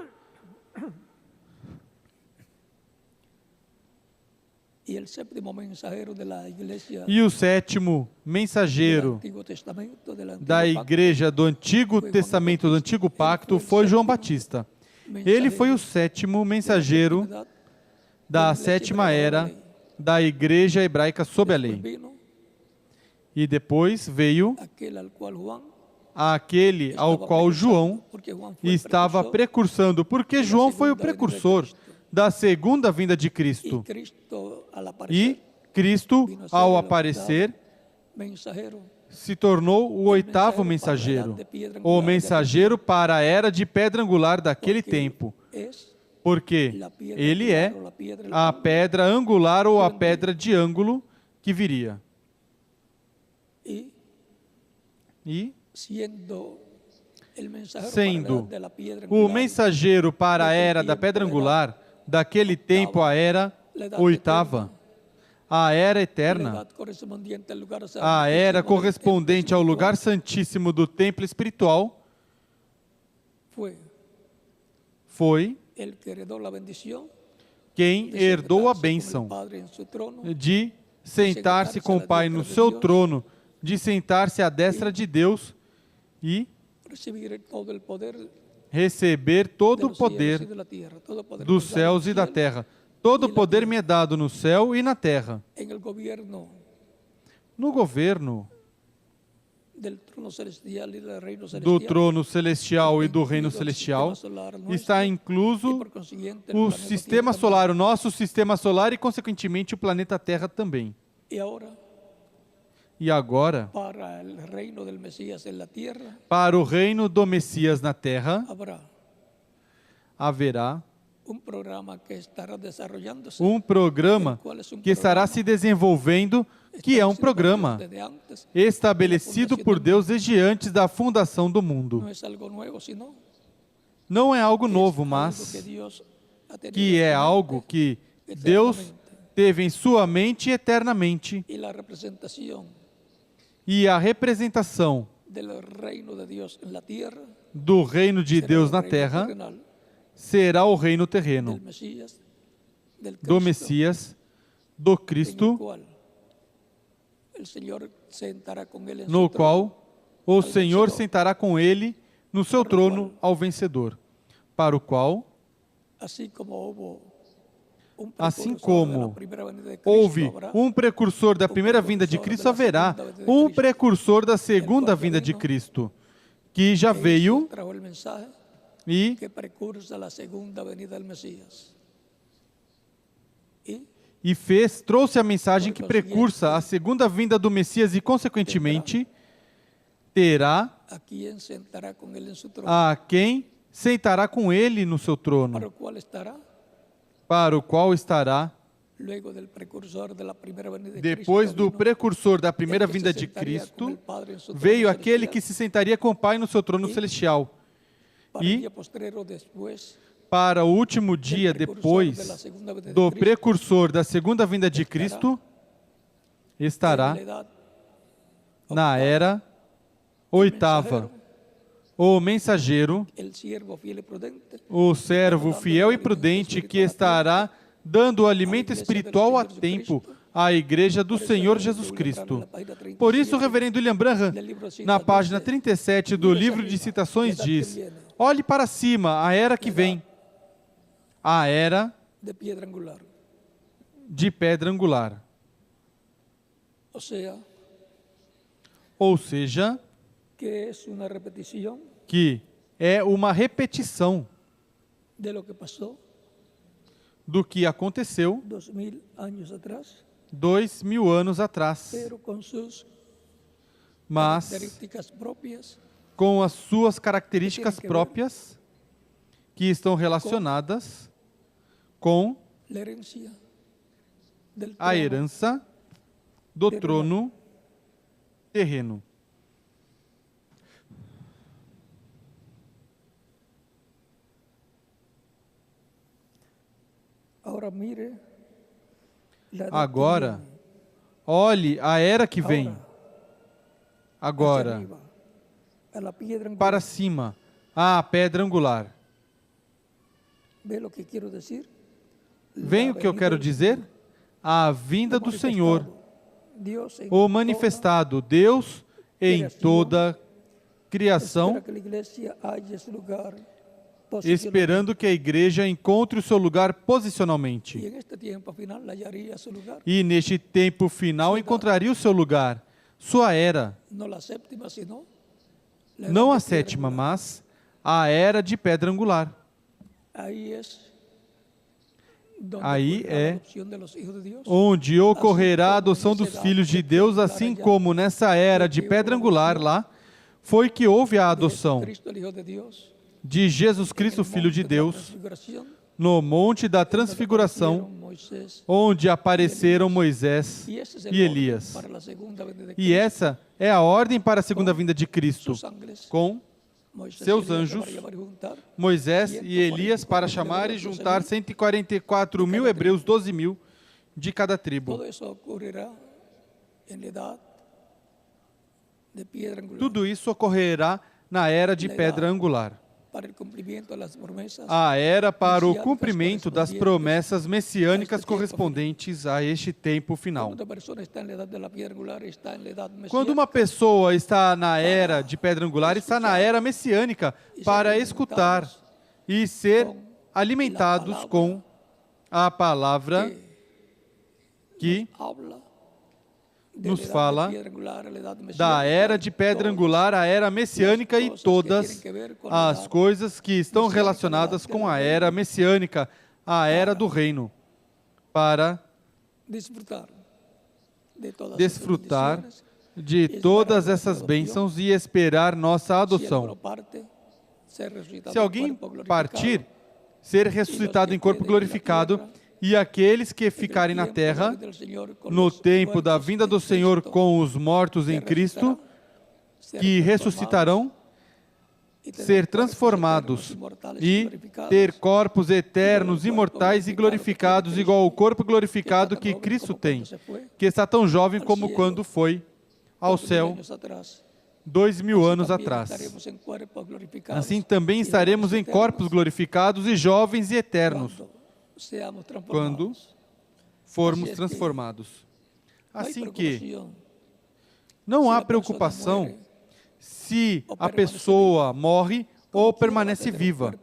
E o sétimo mensageiro da igreja do Antigo Testamento, do Antigo Pacto, foi João Batista. Ele foi o sétimo mensageiro da sétima era da igreja hebraica sob a lei. E depois veio aquele ao qual João estava precursando, porque João foi o precursor da segunda vinda de Cristo. E Cristo, ao aparecer, se tornou o oitavo mensageiro, o mensageiro para a era de pedra angular daquele tempo, porque ele é a pedra angular ou a pedra de ângulo que viria. E sendo o mensageiro para a era da pedra angular, daquele tempo a era oitava, a era eterna, a era correspondente ao lugar santíssimo do templo espiritual, foi quem herdou a bênção de sentar-se com o Pai no seu trono, de sentar-se à destra de Deus e receber todo o poder dos céus e da terra. Todo o poder me é dado no céu e na terra. No governo do trono celestial e do reino celestial está incluso o sistema solar, o nosso sistema solar e, consequentemente, o planeta Terra também. E agora, para o reino do Messias na terra, haverá um programa que estará se desenvolvendo, que é um programa estabelecido por Deus desde antes da fundação do mundo. Não é algo novo, mas que é algo que Deus teve em sua mente eternamente. E a representação do reino de Deus na terra será o reino terreno do Messias, do Cristo, no qual o Senhor sentará com ele no seu trono ao vencedor, para o qual, assim como houve um precursor da primeira vinda de Cristo, haverá um precursor da segunda vinda de Cristo, que já veio trouxe a mensagem que precursa a segunda vinda do Messias e, consequentemente, terá a quem sentará com ele no seu trono, para o qual estará, depois do precursor da primeira vinda de Cristo, veio aquele que se sentaria com o Pai no seu trono celestial. e para o último dia depois do precursor da segunda vinda de Cristo, estará na era oitava, o mensageiro, o servo fiel e prudente que estará dando o alimento espiritual a tempo à Igreja do Senhor Jesus Cristo. Por isso, o reverendo William Branham, na página 37 do livro de citações, diz: olhe para cima, a era que vem, a era de pedra angular. Ou seja, que é uma repetição do que aconteceu 2000 anos atrás, mas com as suas características próprias que estão relacionadas com a herança do trono terreno. Agora, olhe a era que vem. Agora, para cima, a pedra angular. Vem o que eu quero dizer? A vinda do Senhor, o manifestado Deus em toda criação, esperando que a igreja encontre o seu lugar posicionalmente. E neste tempo final encontraria o seu lugar, sua era. Não a sétima, mas a era de pedra angular. Aí é onde ocorrerá a adoção dos filhos de Deus, assim como nessa era de pedra angular lá, foi que houve a adoção de Jesus Cristo, Filho de Deus, no Monte da Transfiguração, onde apareceram Moisés e Elias. E essa é a ordem para a segunda vinda de Cristo, com seus anjos, Moisés e Elias, para chamar e juntar 144 mil hebreus, 12 mil de cada tribo. Tudo isso ocorrerá na era de pedra angular. A era para o cumprimento das promessas messiânicas correspondentes a este tempo final. Quando uma pessoa está na era de pedra angular, está na era messiânica para escutar e ser alimentados com a palavra que nos fala da era de pedra angular, a era messiânica e todas as coisas que estão relacionadas com a era messiânica, a era do reino, para desfrutar de todas essas bênçãos e esperar nossa adoção. Se alguém partir, ser ressuscitado em corpo glorificado, e aqueles que ficarem na terra, no tempo da vinda do Senhor com os mortos em Cristo, que ressuscitarão, ser transformados e ter corpos eternos, imortais e glorificados, igual ao corpo glorificado que Cristo tem, que está tão jovem como quando foi ao céu 2000 anos atrás. Assim também estaremos em corpos glorificados e jovens e eternos, quando formos transformados. Assim que não há preocupação se a pessoa morre ou permanece viva.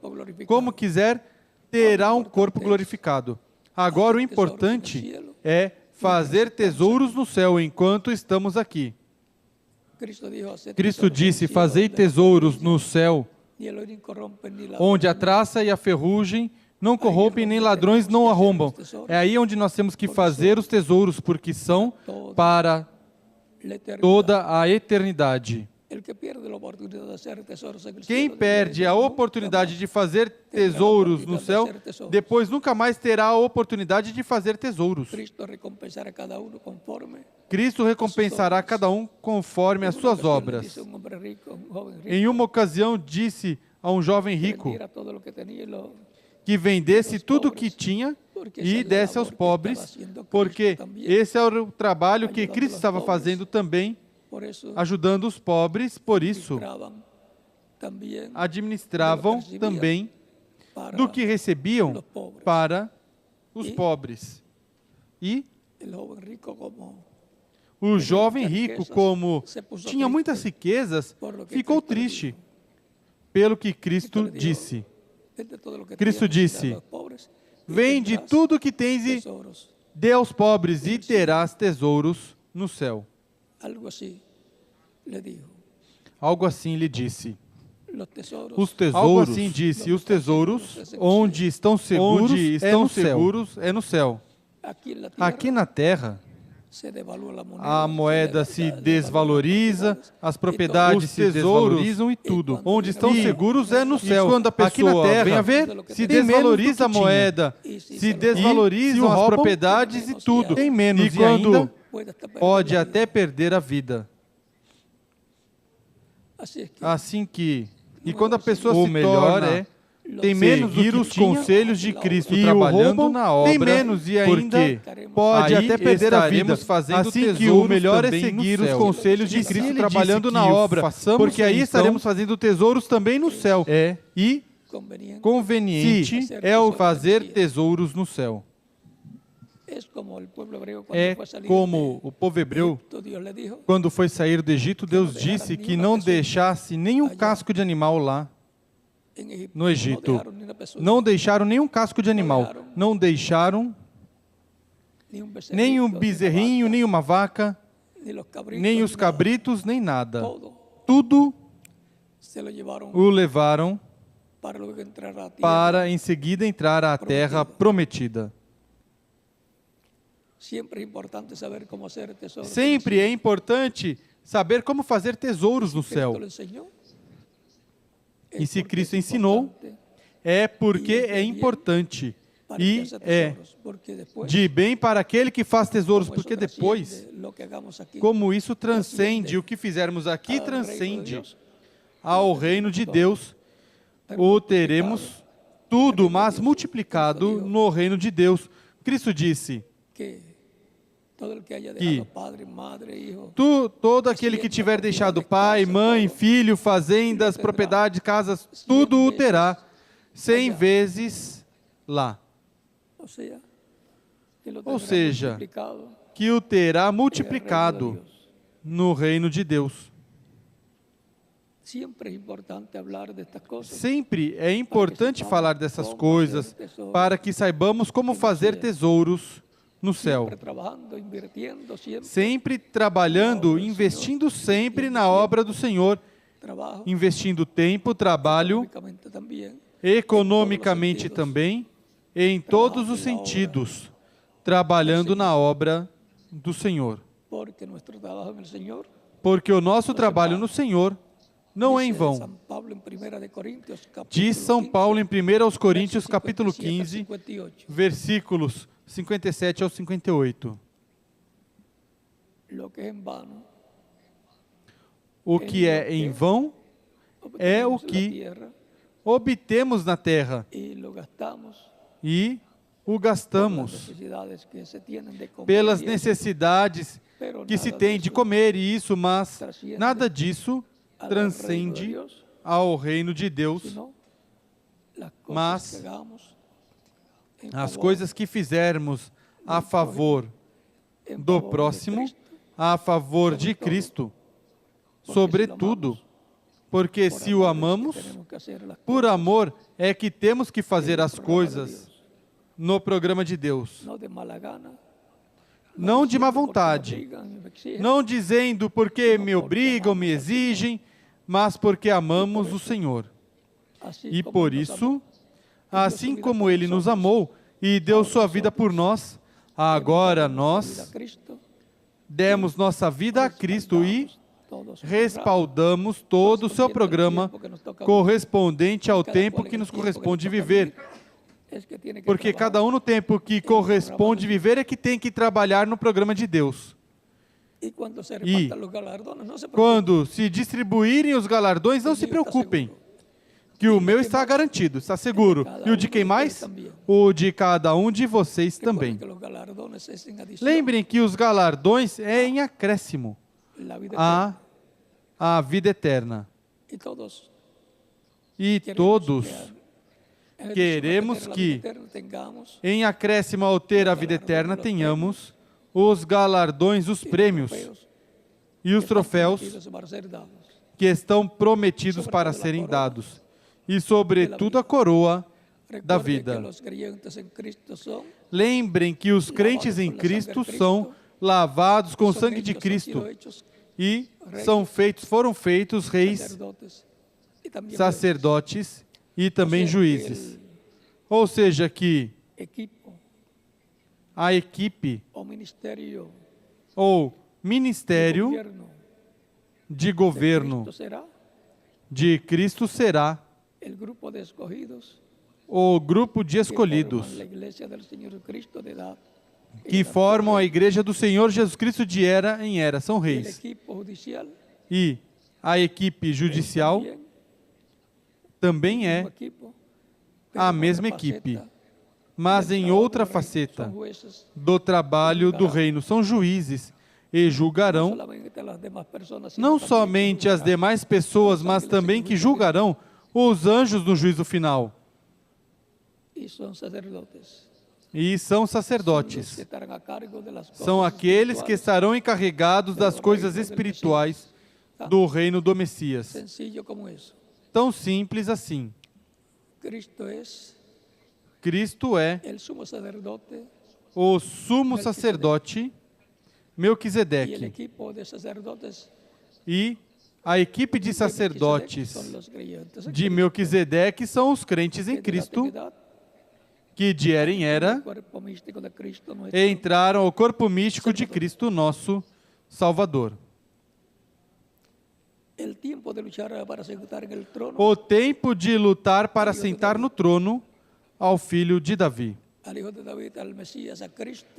Como quiser, terá um corpo glorificado. Agora, o importante é fazer tesouros no céu enquanto estamos aqui. Cristo disse: fazei tesouros no céu, onde a traça e a ferrugem não corrompem, nem ladrões não arrombam. É aí onde nós temos que fazer os tesouros, porque são para toda a eternidade. Quem perde a oportunidade de fazer tesouros no céu, depois nunca mais terá a oportunidade de fazer tesouros. Cristo recompensará cada um conforme as suas obras. Em uma ocasião disse a um jovem rico que vendesse tudo o que tinha e desse aos pobres, porque esse era o trabalho que Cristo estava fazendo também, ajudando os pobres. Por isso, administravam também do que recebiam para os pobres. E o jovem rico, como tinha muitas riquezas, ficou triste pelo que Cristo disse. Cristo disse: vende tudo o que tens e dê aos pobres e terás tesouros no céu. Algo assim lhe disse. Os tesouros, algo assim disse, os tesouros onde estão seguros, é no céu. Aqui na terra, a moeda se desvaloriza, as propriedades se desvalorizam e tudo. Onde estão seguros é no céu. Quando a pessoa aqui na terra, vem a ver, se desvaloriza a moeda, se desvalorizam as propriedades e tudo. Tem menos e quando pode até perder a vida. Assim que, e quando a pessoa se torna, tem menos seguir os conselhos de Cristo e trabalhando na obra, tem menos e ainda pode até perder a vida. Assim que o melhor é seguir os conselhos de Cristo trabalhando na obra, porque aí estaremos fazendo tesouros também no céu. E conveniente é o fazer tesouros no céu. É como o povo hebreu, quando foi sair do Egito, Deus disse que não deixasse nenhum casco de animal lá no Egito. Não deixaram nenhum casco de animal. Não deixaram nem um bezerrinho, nem uma vaca, nem os cabritos, nem nada. Tudo o levaram para em seguida entrar à terra prometida. Sempre é importante saber como fazer tesouros no céu. E se Cristo ensinou, é porque é importante. E é de bem para aquele que faz tesouros, porque depois, como isso transcende, o que fizermos aqui transcende ao reino de Deus, o teremos tudo, mas multiplicado no reino de Deus. Cristo disse que todo aquele que tiver deixado pai, mãe, filho, fazendas, propriedades, casas, tudo o terá 100 vezes lá. Ou seja, que o terá multiplicado no reino de Deus. Sempre é importante falar dessas coisas para que saibamos como fazer tesouros no céu. Sempre trabalhando, investindo sempre na obra do Senhor, investindo tempo, trabalho, economicamente também, em todos os sentidos, trabalhando na obra do Senhor. Porque o nosso trabalho no Senhor não é em vão. Diz São Paulo em 1 Coríntios, capítulo 15, versículos 57 ao 58. O que é em vão é o que obtemos na terra e o gastamos pelas necessidades que se tem de comer e isso, mas nada disso transcende ao reino de Deus, mas as coisas que fizermos a favor do próximo, a favor de Cristo, sobretudo, porque se o amamos, por amor é que temos que fazer as coisas no programa de Deus. Não de má vontade, não dizendo porque me obrigam, me exigem, mas porque amamos o Senhor. E por isso, assim como Ele nos amou e deu sua vida por nós, agora nós demos nossa vida a Cristo e respaldamos todo o seu programa correspondente ao tempo que nos corresponde viver. Porque cada um no tempo que corresponde viver é que tem que trabalhar no programa de Deus. E quando se distribuírem os galardões, não se preocupem, que o meu está garantido, está seguro. E o de quem mais? O de cada um de vocês também. Lembrem que os galardões é em acréscimo à vida eterna. E todos queremos que, em acréscimo ao ter a vida eterna, tenhamos os galardões, os prêmios e os troféus que estão prometidos para serem dados. E, sobretudo, a coroa da vida. Lembrem que os crentes em Cristo são lavados com o sangue de Cristo e foram feitos reis, sacerdotes e também juízes. Ou seja, que a equipe ou ministério de governo de Cristo será o grupo de escolhidos que formam a igreja do Senhor Jesus Cristo de era em era, são reis. E a equipe judicial também é a mesma equipe, mas em outra faceta do trabalho do reino. São juízes e julgarão não somente as demais pessoas, mas também que julgarão os anjos no juízo final. E são sacerdotes. São aqueles que estarão encarregados das coisas espirituais do reino do Messias. Tão simples assim. Cristo é o sumo sacerdote Melquisedeque. E a equipe de sacerdotes de Melquisedeque são os crentes em Cristo, que de era em era entraram ao corpo místico de Cristo, nosso Salvador. O tempo de lutar para sentar no trono ao filho de Davi.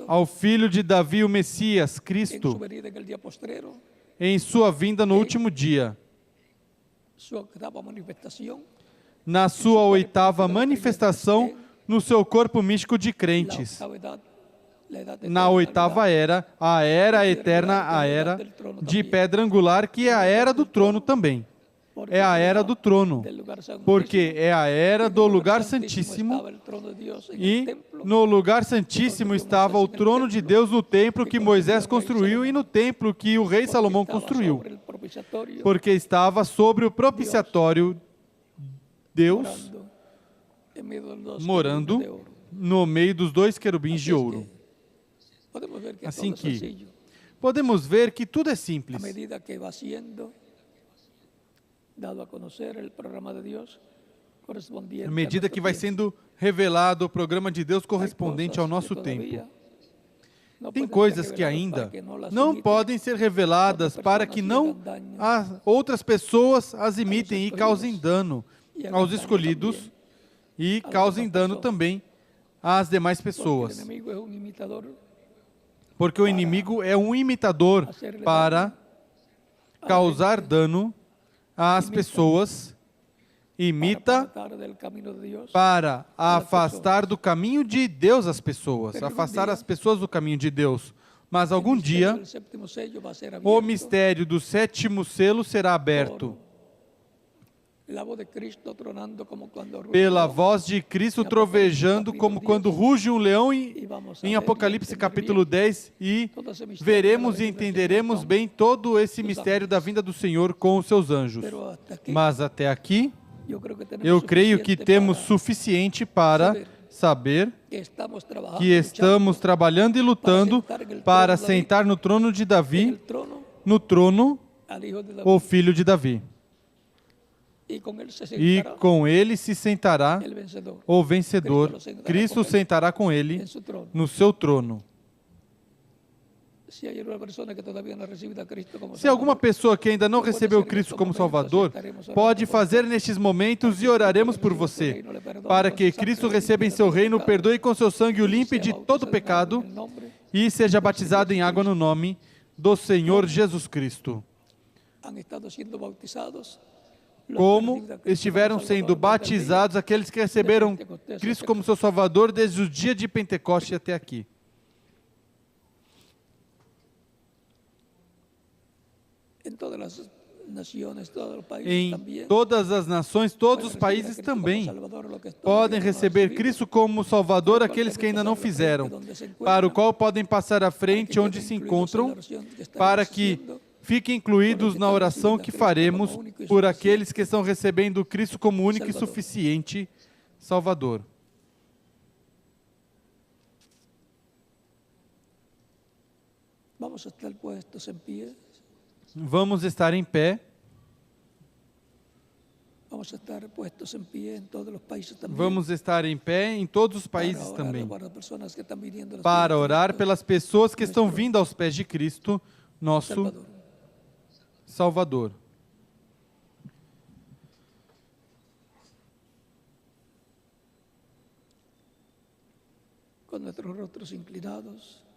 Ao filho de Davi, o Messias, Cristo, em sua vinda no último dia, na sua oitava manifestação no seu corpo místico de crentes, na oitava era, a era eterna, a era de pedra angular, que é a era do trono também. É a era do trono, porque é a era do lugar santíssimo, e no lugar santíssimo estava o trono de Deus no templo que Moisés construiu e no templo que o rei Salomão construiu, porque estava sobre o propiciatório, Deus morando no meio dos dois querubins de ouro. Assim que podemos ver que tudo é simples. À medida que vai sendo revelado o programa de Deus correspondente ao nosso tempo. Tem coisas que ainda não podem ser reveladas para que não outras pessoas as imitem e causem dano aos escolhidos e causem dano também às demais pessoas. Porque o inimigo é um imitador para causar dano às pessoas, imita para afastar do caminho de Deus as pessoas, afastar as pessoas do caminho de Deus. Mas algum dia, o mistério do sétimo selo será aberto pela voz de Cristo trovejando como quando ruge um leão em Apocalipse capítulo 10, e veremos e entenderemos bem todo esse mistério da vinda do Senhor com os seus anjos. Mas até aqui, eu creio que temos suficiente para saber que estamos trabalhando e lutando para sentar no trono de Davi, no trono, o filho de Davi. E com ele se sentará o vencedor. Cristo sentará com ele no seu trono. Se alguma pessoa que ainda não recebeu Cristo como Salvador, pode fazer nestes momentos e oraremos por você, para que Cristo receba em seu reino, perdoe com seu sangue, o limpe de todo pecado e seja batizado em água no nome do Senhor Jesus Cristo. como estiveram sendo batizados aqueles que receberam Cristo como seu Salvador desde o dia de Pentecoste até aqui. Em todas as nações, todos os países também podem receber Cristo como Salvador aqueles que ainda não fizeram, para o qual podem passar à frente onde se encontram, para que fiquem incluídos na oração que faremos por aqueles que estão recebendo Cristo como único e suficiente Salvador. Vamos estar puestos em pé. Vamos estar em pé. Vamos estar puestos em pé em todos os países também. Vamos estar em pé em todos os países também. Para orar pelas pessoas que estão vindo aos pés de Cristo, nosso Salvador. Com nossos rostos inclinados.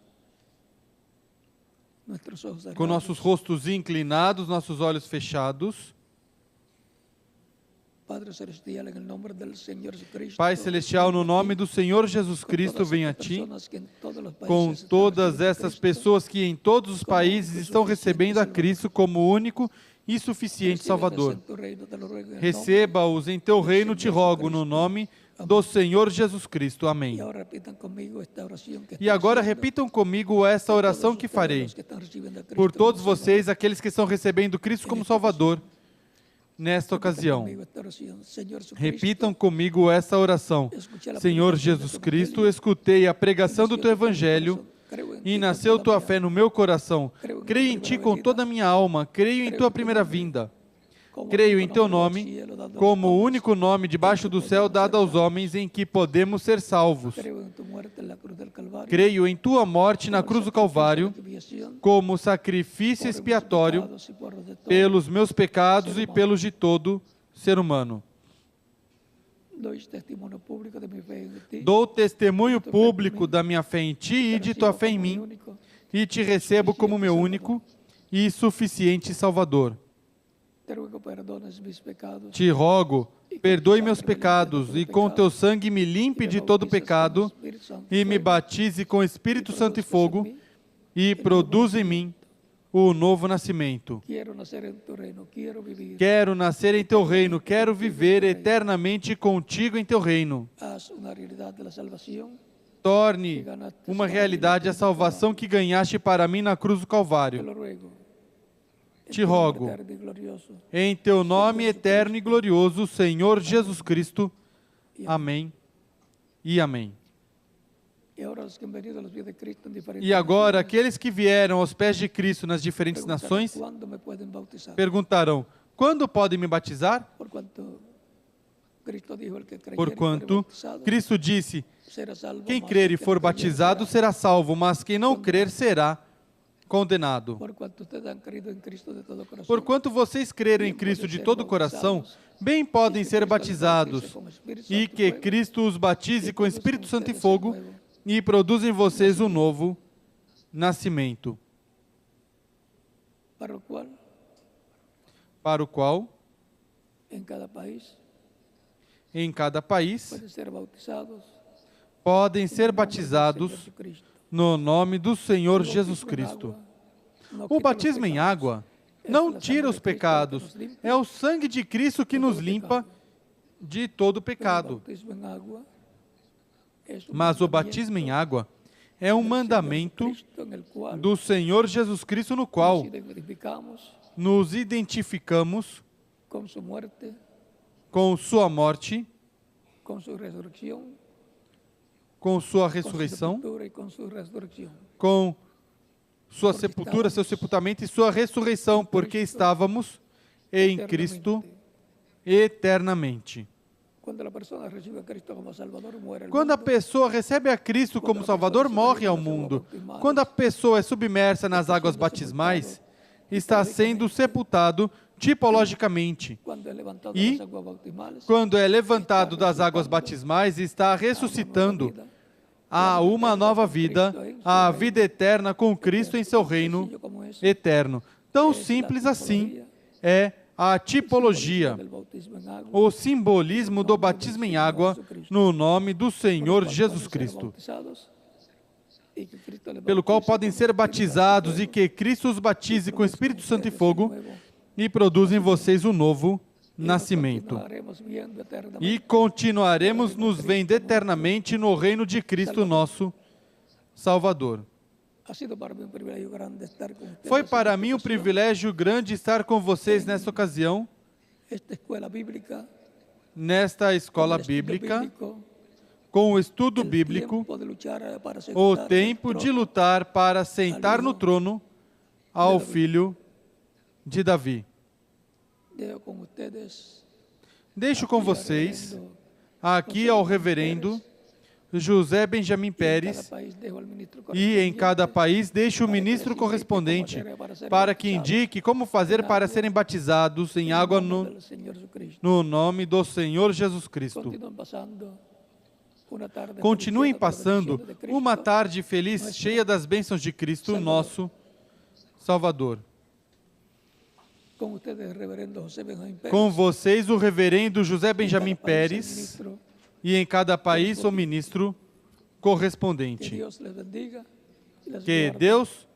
Com nossos rostos inclinados, nossos olhos fechados. Pai Celestial, no nome do Senhor Jesus Cristo, venho a Ti com todas essas pessoas que em todos os países estão recebendo a Cristo como único e suficiente Salvador. Receba-os em Teu reino, te rogo, no nome do Senhor Jesus Cristo. Amém. E agora repitam comigo essa oração que farei. Por todos vocês, aqueles que estão recebendo Cristo como Salvador, nesta ocasião. Repitam comigo essa oração. Senhor Jesus Cristo, escutei a pregação do Teu Evangelho e nasceu Tua fé no meu coração. Creio em Ti com toda a minha alma, creio em Tua primeira vinda. Creio em Teu nome, como o único nome debaixo do céu dado aos homens em que podemos ser salvos. Creio em Tua morte na cruz do Calvário, como sacrifício expiatório pelos meus pecados e pelos de todo ser humano. Dou testemunho público da minha fé em Ti e de Tua fé em mim, e Te recebo como meu único e suficiente Salvador. Te rogo, perdoe meus pecados e com Teu sangue me limpe de todo pecado e me batize com Espírito Santo e fogo e produza em mim o novo nascimento. Quero nascer em Teu reino, quero viver eternamente contigo em Teu reino. Torne uma realidade a salvação que ganhaste para mim na cruz do Calvário. Te rogo, em Teu nome eterno e glorioso, Senhor Jesus Cristo. Amém e amém. E agora, aqueles que vieram aos pés de Cristo nas diferentes nações, perguntarão, quando podem me batizar? Porquanto Cristo disse, quem crer e for batizado será salvo, mas quem não crer será condenado. Porquanto vocês creram em Cristo de todo o coração, bem podem ser batizados, e que Cristo os batize com Espírito Santo e fogo, e produza em vocês um novo nascimento. Para o qual, em cada país, podem ser batizados no nome do Senhor Jesus Cristo. O batismo em água não tira os pecados, é o sangue de Cristo que nos limpa de todo pecado. Mas o batismo em água é um mandamento do Senhor Jesus Cristo, no qual nos identificamos com sua morte, com sua ressurreição, com sua sepultura, seu sepultamento e sua ressurreição, porque estávamos em Cristo eternamente. Quando a pessoa recebe a Cristo como Salvador, morre ao mundo. Quando a pessoa é submersa nas águas batismais, está sendo sepultado tipologicamente. E, quando é levantado das águas batismais, está ressuscitando a uma nova vida, a vida eterna com Cristo em seu reino eterno. Tão simples assim é a tipologia, o simbolismo do batismo em água no nome do Senhor Jesus Cristo, pelo qual podem ser batizados e que Cristo os batize com Espírito Santo e fogo e produz em vocês um novo nascimento. E continuaremos nos vendo eternamente no reino de Cristo nosso Salvador. Foi para mim um privilégio grande estar com vocês nesta ocasião, nesta escola bíblica, com o estudo bíblico, o tempo de lutar para sentar no trono ao filho de Davi. Deixo com vocês, aqui ao reverendo José Benjamin Pérez, e em cada país deixo o ministro correspondente para que indique como fazer para serem batizados em água no nome do Senhor Jesus Cristo. Continuem passando uma tarde feliz, cheia das bênçãos de Cristo, nosso Salvador. Com vocês, o reverendo José Benjamin Pérez, e em cada país, o ministro correspondente. Que Deus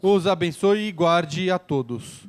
os abençoe e guarde a todos.